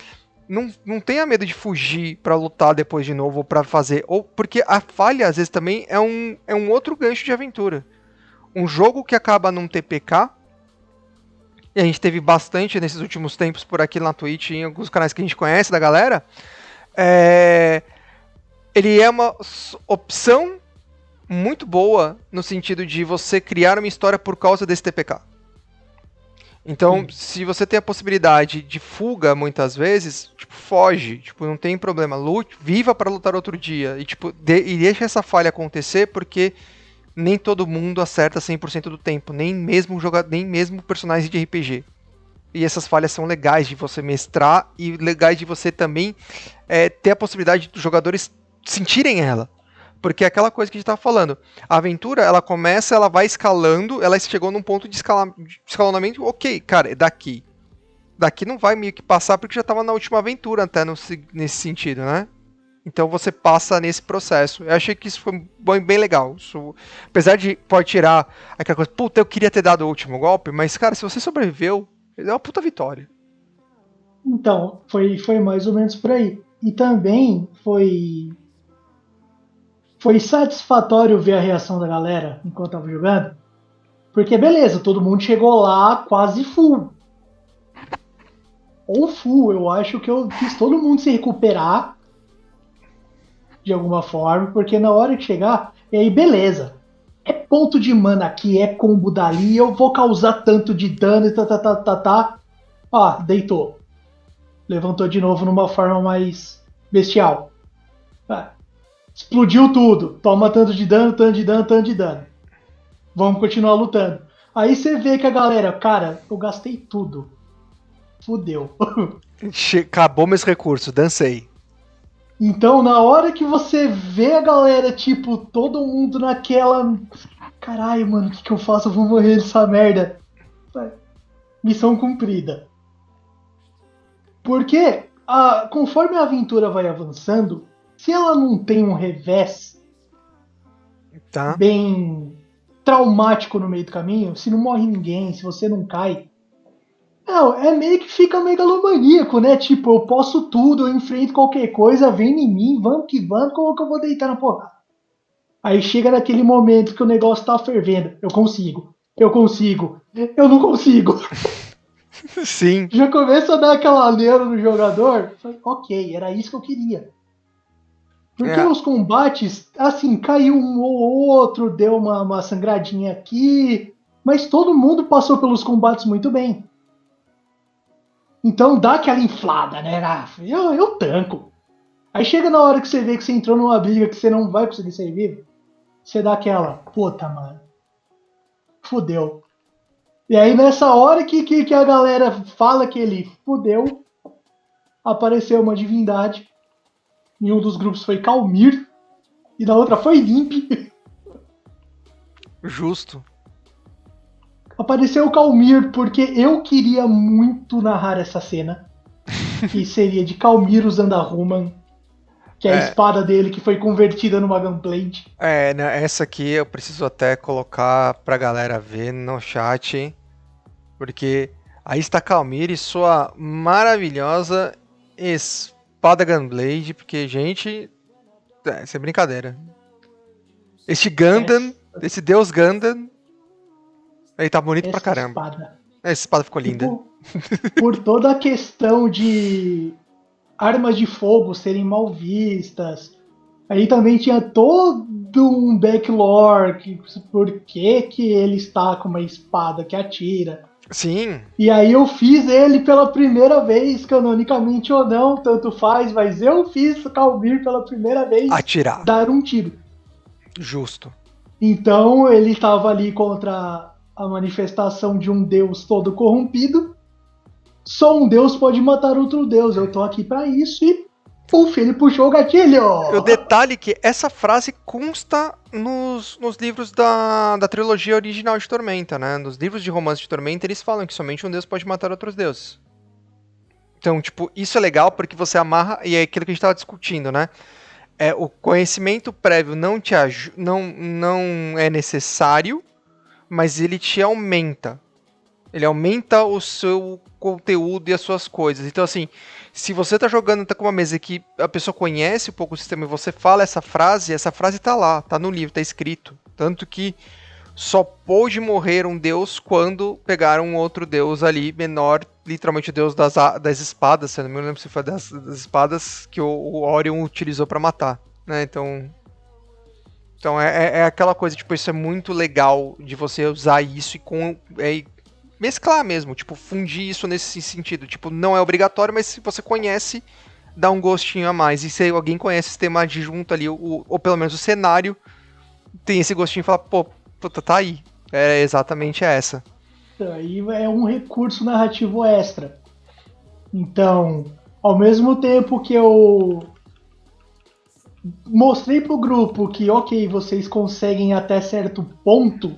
não tenha medo de fugir pra lutar depois de novo, ou pra fazer. Ou porque a falha, às vezes, também é um outro gancho de aventura. Um jogo que acaba num TPK, e a gente teve bastante nesses últimos tempos por aqui na Twitch, em alguns canais que a gente conhece da galera, ele é uma opção muito boa no sentido de você criar uma história por causa desse TPK. Então, se você tem a possibilidade de fuga muitas vezes, tipo, foge, tipo, não tem problema, lute, viva para lutar outro dia e tipo, e deixa essa falha acontecer porque nem todo mundo acerta 100% do tempo, nem mesmo nem mesmo personagens de RPG. E essas falhas são legais de você mestrar e legais de você também ter a possibilidade dos jogadores sentirem ela. Porque é aquela coisa que a gente tava falando. A aventura, ela começa, ela vai escalando, ela chegou num ponto de escalonamento, ok, cara, é daqui. Daqui não vai meio que passar porque já tava na última aventura até nesse sentido, né? Então você passa nesse processo. Eu achei que isso foi bem legal. Isso, apesar de pode tirar aquela coisa, puta, eu queria ter dado o último golpe, mas, cara, se você sobreviveu, é uma puta vitória. Então, foi mais ou menos por aí. E também foi satisfatório ver a reação da galera enquanto tava jogando. Porque beleza, todo mundo chegou lá quase full. Ou full, eu acho que eu fiz todo mundo se recuperar de alguma forma, porque na hora de chegar, e aí beleza. É ponto de mana aqui, é combo dali, eu vou causar tanto de dano e tá. Ah, deitou. Levantou de novo numa forma mais bestial. Ah, explodiu tudo. Toma tanto de dano, tanto de dano, tanto de dano. Vamos continuar lutando. Aí você vê que a galera, cara, eu gastei tudo. Fudeu. Acabou meus recursos, dancei. Então, na hora que você vê a galera, tipo, todo mundo naquela. Caralho, mano, o que eu faço? Eu vou morrer dessa merda. Missão cumprida. Porque, conforme a aventura vai avançando, se ela não tem um revés Tá? bem traumático no meio do caminho, se não morre ninguém, se você não cai, não, é meio que fica megalomaníaco, né? Tipo, eu posso tudo, eu enfrento qualquer coisa, vem em mim, vamos que vamos, como que eu vou deitar na porrada? Aí chega naquele momento que o negócio tá fervendo. Eu consigo, eu não consigo. Sim. Já começa a dar aquela neura no jogador. Ok, era isso que eu queria. Porque É, os combates, assim, caiu um ou outro, deu uma sangradinha aqui, mas todo mundo passou pelos combates muito bem. Então dá aquela inflada, né? Eu tanco. Aí chega na hora que você vê que você entrou numa briga que você não vai conseguir sair vivo, você dá aquela, puta, mano, fudeu. E aí nessa hora que a galera fala que ele fudeu, apareceu uma divindade. Em um dos grupos foi Calmir, e na outra foi Limp. justo. Apareceu o Calmir porque eu queria muito narrar essa cena. Que seria de Calmir usando a Human, que é a É, espada dele que foi convertida numa Gunblade. né, essa aqui eu preciso até colocar pra galera ver no chat, porque aí está Calmir e sua maravilhosa espada Gunblade, porque, gente, isso é brincadeira. Este Gundam, Essa, esse deus Gundam, ele tá bonito pra essa caramba. espada. Essa espada ficou E linda. por toda a questão de armas de fogo serem mal vistas. Aí também tinha todo um backlore, por que ele está com uma espada que atira. Sim, E aí eu fiz ele pela primeira vez, canonicamente ou não, tanto faz, mas eu fiz o Calmir pela primeira vez atirar. dar um tiro. Justo. Então ele estava ali contra a manifestação de um deus todo corrompido. Só um deus pode matar outro deus. Eu tô aqui para isso e puf, ele puxou o gatilho. O detalhe é que essa frase consta nos livros da trilogia original de Tormenta, né? Nos livros de romance de Tormenta, eles falam que somente um deus pode matar outros deuses. Então, tipo, isso é legal porque você amarra, e é aquilo que a gente tava discutindo, né? O conhecimento prévio não é necessário, mas ele te aumenta. Ele aumenta o seu conteúdo e as suas coisas. Então, assim, se você tá jogando, tá com uma mesa que a pessoa conhece um pouco o sistema e você fala essa frase tá lá, tá no livro, tá escrito. Tanto que só pôde morrer um deus quando pegaram um outro deus ali, menor, literalmente o deus das espadas, se eu não me lembro se foi das espadas que o Orion utilizou para matar, né? Então é aquela coisa, tipo, isso é muito legal de você usar isso e mesclar mesmo, tipo, fundir isso nesse sentido. Tipo, não é obrigatório, mas se você conhece, dá um gostinho a mais. E se alguém conhece o sistema de junto ali, ou pelo menos o cenário, tem esse gostinho e fala, pô, puta, tá aí. É exatamente essa. Aí é um recurso narrativo extra. Então, ao mesmo tempo que eu mostrei pro grupo que, ok, vocês conseguem até certo ponto,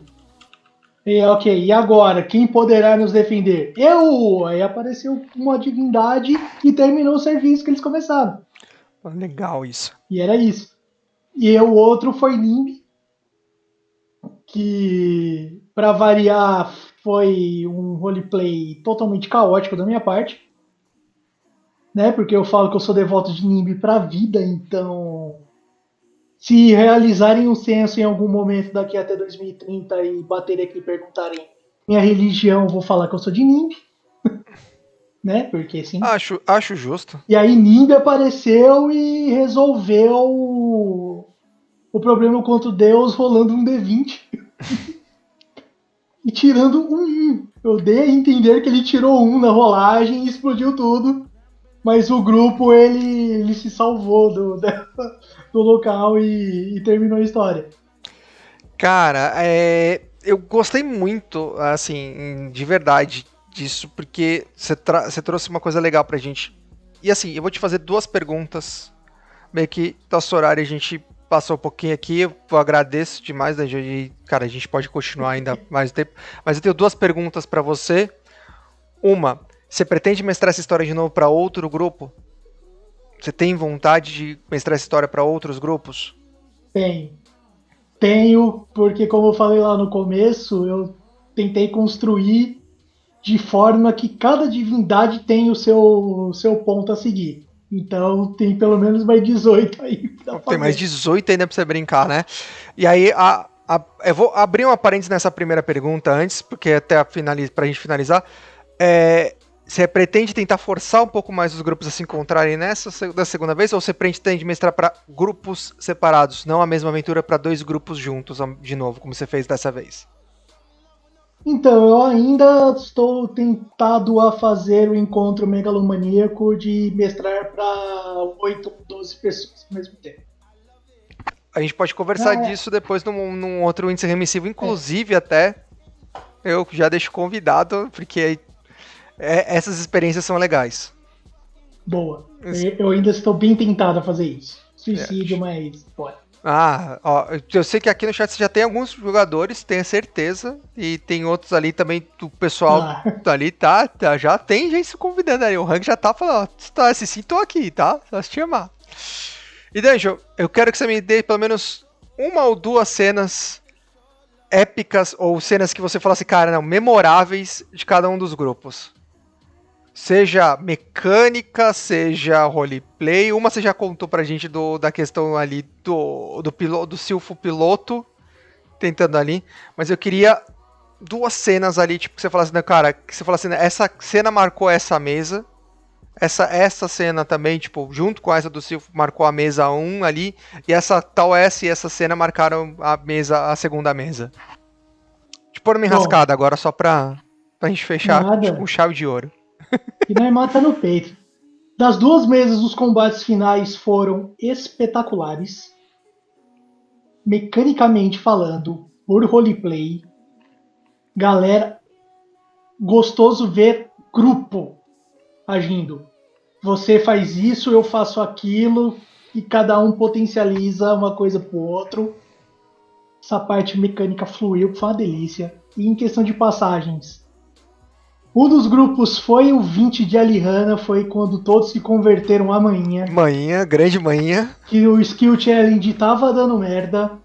e ok, e agora? Quem poderá nos defender? Eu! Aí apareceu uma divindade e terminou o serviço que eles começaram. Legal isso. E era isso. E o outro foi Nimb, que, para variar, foi um roleplay totalmente caótico da minha parte, né? Porque eu falo que eu sou devoto de Nimb pra vida, então se realizarem um censo em algum momento daqui até 2030 e baterem aqui e perguntarem minha religião, eu vou falar que eu sou de Nimb, né? Porque sim. Acho justo. E aí Nimb apareceu e resolveu o problema contra o Deus rolando um D20 e tirando um 1. Eu dei a entender que ele tirou um na rolagem e explodiu tudo. Mas o grupo ele se salvou do local e terminou a história. Cara, eu gostei muito, assim, de verdade disso, porque você trouxe uma coisa legal pra gente. E assim, eu vou te fazer duas perguntas. Meio que nosso horário a gente passou um pouquinho aqui, eu agradeço demais, né? Cara, a gente pode continuar ainda mais tempo. Mas eu tenho duas perguntas pra você. Uma, você pretende mestrar essa história de novo pra outro grupo? Você tem vontade de mestrar essa história pra outros grupos? Tenho. Tenho, porque como eu falei lá no começo, eu tentei construir de forma que cada divindade tem o seu ponto a seguir. Então tem pelo menos mais 18 aí pra Tem mais fazer. 18 ainda pra você brincar, né? E aí, eu vou abrir uma parênteses nessa primeira pergunta antes, porque até pra gente finalizar. Você pretende tentar forçar um pouco mais os grupos a se encontrarem da segunda vez? Ou você pretende mestrar para grupos separados, não a mesma aventura para dois grupos juntos de novo, como você fez dessa vez? Então, eu ainda estou tentado a fazer o encontro megalomaníaco de mestrar para 8 ou 12 pessoas ao mesmo tempo. A gente pode conversar É, disso depois num outro índice remissivo, é, inclusive até eu já deixo convidado, porque essas experiências são legais. boa. Eu ainda estou bem tentado a fazer isso. É. Suicídio, mas bora. Ó, eu sei que aqui no chat você já tem alguns jogadores, tenho certeza, e tem outros ali também, do pessoal Ah, ali, já tem gente se convidando aí, o Rank já tá falando, ó, tá, se sinto aqui, tá? Só se te chamar. E Danjo, eu quero que você me dê pelo menos uma ou duas cenas épicas, ou cenas que você falasse, cara, não, memoráveis de cada um dos grupos. Seja mecânica, seja roleplay. Uma você já contou pra gente da questão ali do Silfo piloto tentando ali. Mas eu queria duas cenas ali, tipo, que você falasse, né, cara, que você falasse, né, essa cena marcou essa mesa. Essa cena também, tipo, junto com essa do Silph, marcou a mesa 1 ali, e essa cena marcaram a segunda mesa. De pôr uma Bom, enrascada agora só pra gente fechar com nada. chave de ouro. E nós mata no peito. Das duas mesas, os combates finais foram espetaculares. Mecanicamente falando, por roleplay. Galera, gostoso ver grupo agindo. Você faz isso, eu faço aquilo, e cada um potencializa uma coisa pro outro. Essa parte mecânica fluiu, foi uma delícia. E em questão de passagens, um dos grupos foi o 20 de Alihanna, foi quando todos se converteram a manhã, Manhã, grande manhã. que o Skill Challenge tava dando merda.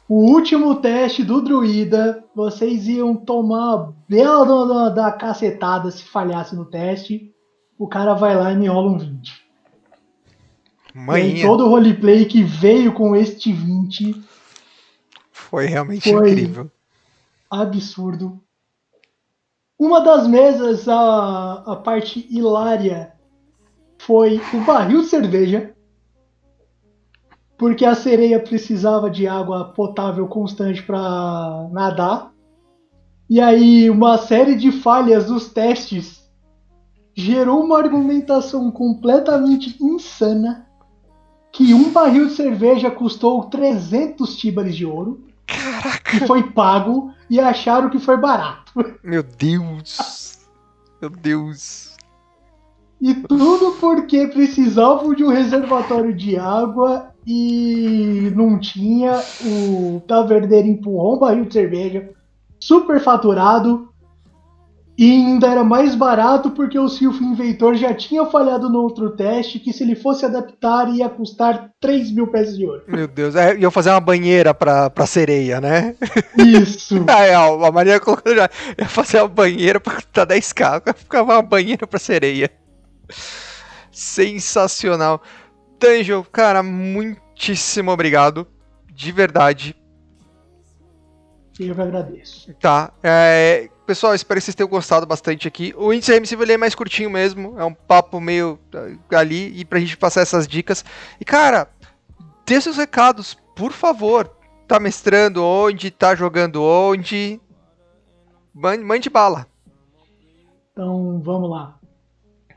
O último teste do druida, vocês iam tomar uma bela da cacetada se falhasse no teste. O cara vai lá e me rola um 20. E aí Manhã. todo o roleplay que veio com este 20 Foi realmente foi incrível. absurdo. Uma das mesas, a parte hilária, foi o barril de cerveja, porque a sereia precisava de água potável constante para nadar. E aí, uma série de falhas dos testes gerou uma argumentação completamente insana que um barril de cerveja custou 300 tíbares de ouro e foi pago e acharam que foi barato. Meu Deus. Meu Deus. E tudo porque precisavam de um reservatório de água e não tinha. O taverneiro empurrou um barril de cerveja super faturado e ainda era mais barato porque o Silph Inventor já tinha falhado no outro teste que se ele fosse adaptar ia custar 3.000 peças de ouro. Meu Deus. É, iam fazer uma banheira pra sereia, né? Isso! Ah, é, a Maria colocou já. Ia fazer uma banheira pra custar 10k. Ficava uma banheira pra sereia. Sensacional. Tanjo, cara, muitíssimo obrigado. De verdade. Eu que agradeço. Tá. Pessoal, espero que vocês tenham gostado bastante aqui. O índice remissivo ele é mais curtinho mesmo. É um papo meio ali. E pra gente passar essas dicas. E, cara, dê seus recados, por favor. Tá mestrando onde? Tá jogando onde? Mande bala. Então vamos lá.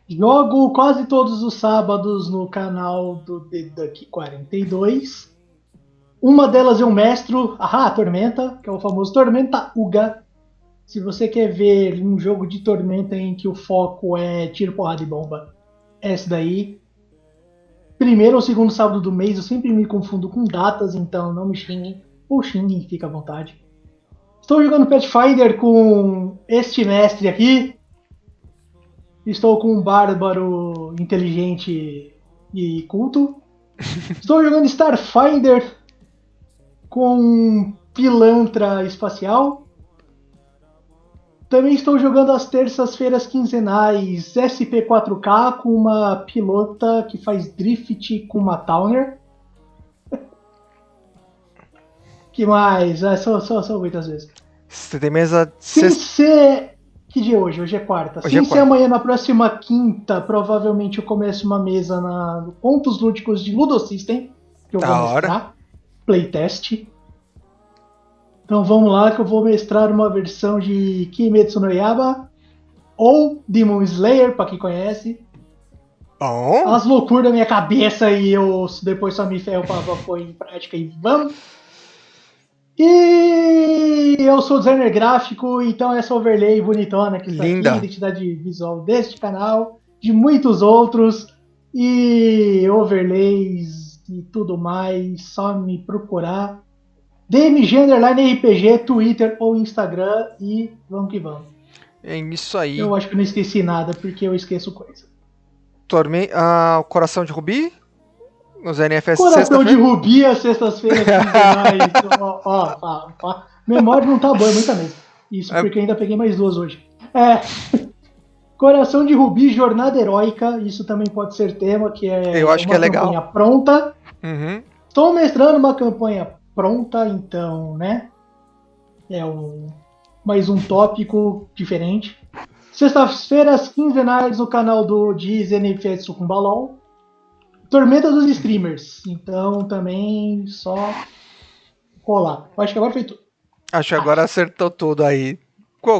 Jogo quase todos os sábados no canal do Deduck 42. Uma delas eu mestro a Tormenta, que é o famoso Tormenta Uga. Se você quer ver um jogo de Tormenta em que o foco é tiro, porrada e bomba, é esse daí. Primeiro ou segundo sábado do mês, eu sempre me confundo com datas, então não me xinguem. Ou xinguem, fica à vontade. Estou jogando Pathfinder com este mestre aqui. Estou com um bárbaro inteligente e culto. Estou jogando Starfinder com um pilantra espacial. Também estou jogando às terças-feiras quinzenais SP4K com uma pilota que faz drift com uma Towner. Que mais? São muitas vezes. Você tem mesa Sem sexta. ser. Que dia é hoje? Hoje é quarta. Hoje é Sem ser quarta. amanhã, na próxima quinta, provavelmente eu começo uma mesa no Pontos Lúdicos de Ludosystem, que eu vou Da hora. mestrar. Playtest. Então vamos lá que eu vou mestrar uma versão de Kimetsu no Yaiba ou Demon Slayer, para quem conhece. Bom. As loucuras da minha cabeça e eu depois só me ferro para pôr em prática e vamos. E eu sou designer gráfico, então essa overlay bonitona que está aqui, Linda. identidade visual deste canal, de muitos outros, e overlays e tudo mais, só me procurar. DMG_RPG, Twitter ou Instagram e vamos que vamos. É isso aí. Eu acho que eu não esqueci nada, porque eu esqueço coisa. O Coração de Rubi? Nos NFS Coração de sexta-feira? Rubi, às sextas-feiras quinzenais. Memória não tá boa, é muita mesa. Isso porque ainda peguei mais duas hoje. Coração de Rubi, Jornada Heróica. Isso também pode ser tema, que é Eu acho uma que é legal. campanha pronta. Uhum. Estou mestrando uma campanha pronta, então, né? Mais um tópico diferente. Sextas-feiras quinzenais no canal do Diz NFS Sucumbalol. Tormenta dos Streamers. Então também só colar. Acho que agora foi tudo. Acho que agora acertou tudo aí.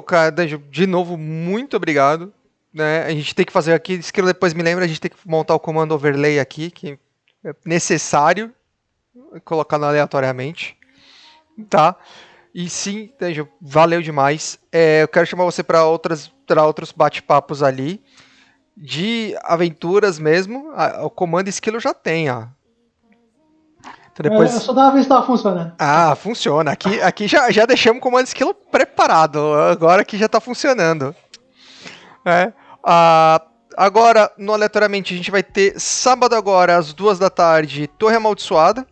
Cara, Danjo, de novo, muito obrigado. Né? A gente tem que fazer aqui, isso que depois me lembra, a gente tem que montar o comando overlay aqui, que é necessário colocar aleatoriamente. Tá? E sim, Danjo, valeu demais. Eu quero chamar você para outros bate-papos ali. De aventuras mesmo, o comando Esquilo já tem, ó. Então Eu depois. só tava vendo se tava funcionando. Ah, funciona. Aqui já deixamos o comando Esquilo preparado. Agora que já tá funcionando. É. Agora, no aleatoriamente, a gente vai ter sábado agora, às 2 da tarde, Torre Amaldiçoada.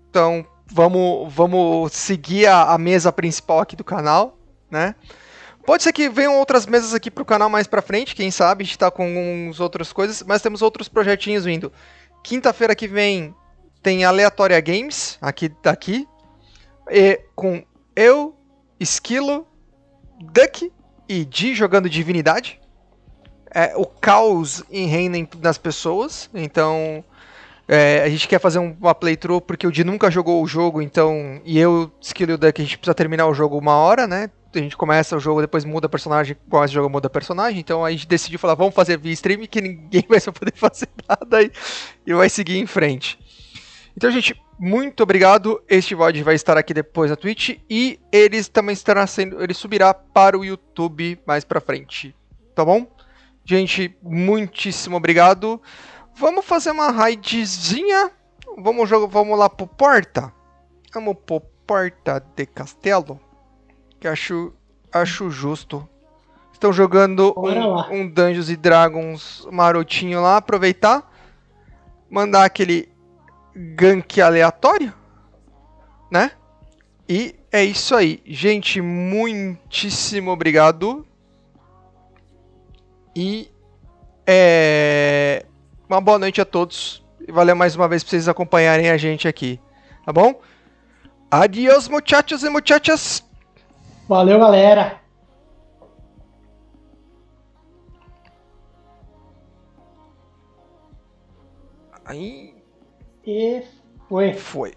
Então, vamos seguir a mesa principal aqui do canal, né? Pode ser que venham outras mesas aqui pro canal mais pra frente, quem sabe, a gente tá com uns outras coisas, mas temos outros projetinhos vindo. Quinta-feira que vem tem Aleatória Games, daqui, e com eu, Esquilo, Duck e Di jogando Divinidade. O caos reina nas pessoas, então a gente quer fazer uma playthrough porque o Di nunca jogou o jogo, então. E eu, Skill e o Duck, a gente precisa terminar o jogo uma hora, né? A gente começa o jogo, depois muda personagem, começa o jogo, muda personagem. Então a gente decidiu falar, vamos fazer via stream que ninguém vai poder fazer nada e vai seguir em frente. Então, gente, muito obrigado. Este VOD vai estar aqui depois na Twitch e eles também ele subirá para o YouTube mais pra frente. Tá bom? Gente, muitíssimo obrigado. Vamos fazer uma raidzinha. Vamos lá pro Porta. Vamos pro Porta de Castelo. Que acho justo. Estão jogando um Dungeons e Dragons marotinho lá. Aproveitar. Mandar aquele gank aleatório. Né? E é isso aí. Gente, muitíssimo obrigado. E uma boa noite a todos. E valeu mais uma vez por vocês acompanharem a gente aqui. Tá bom? Adiós, muchachos e muchachas. Valeu, galera. Aí. E foi. Foi.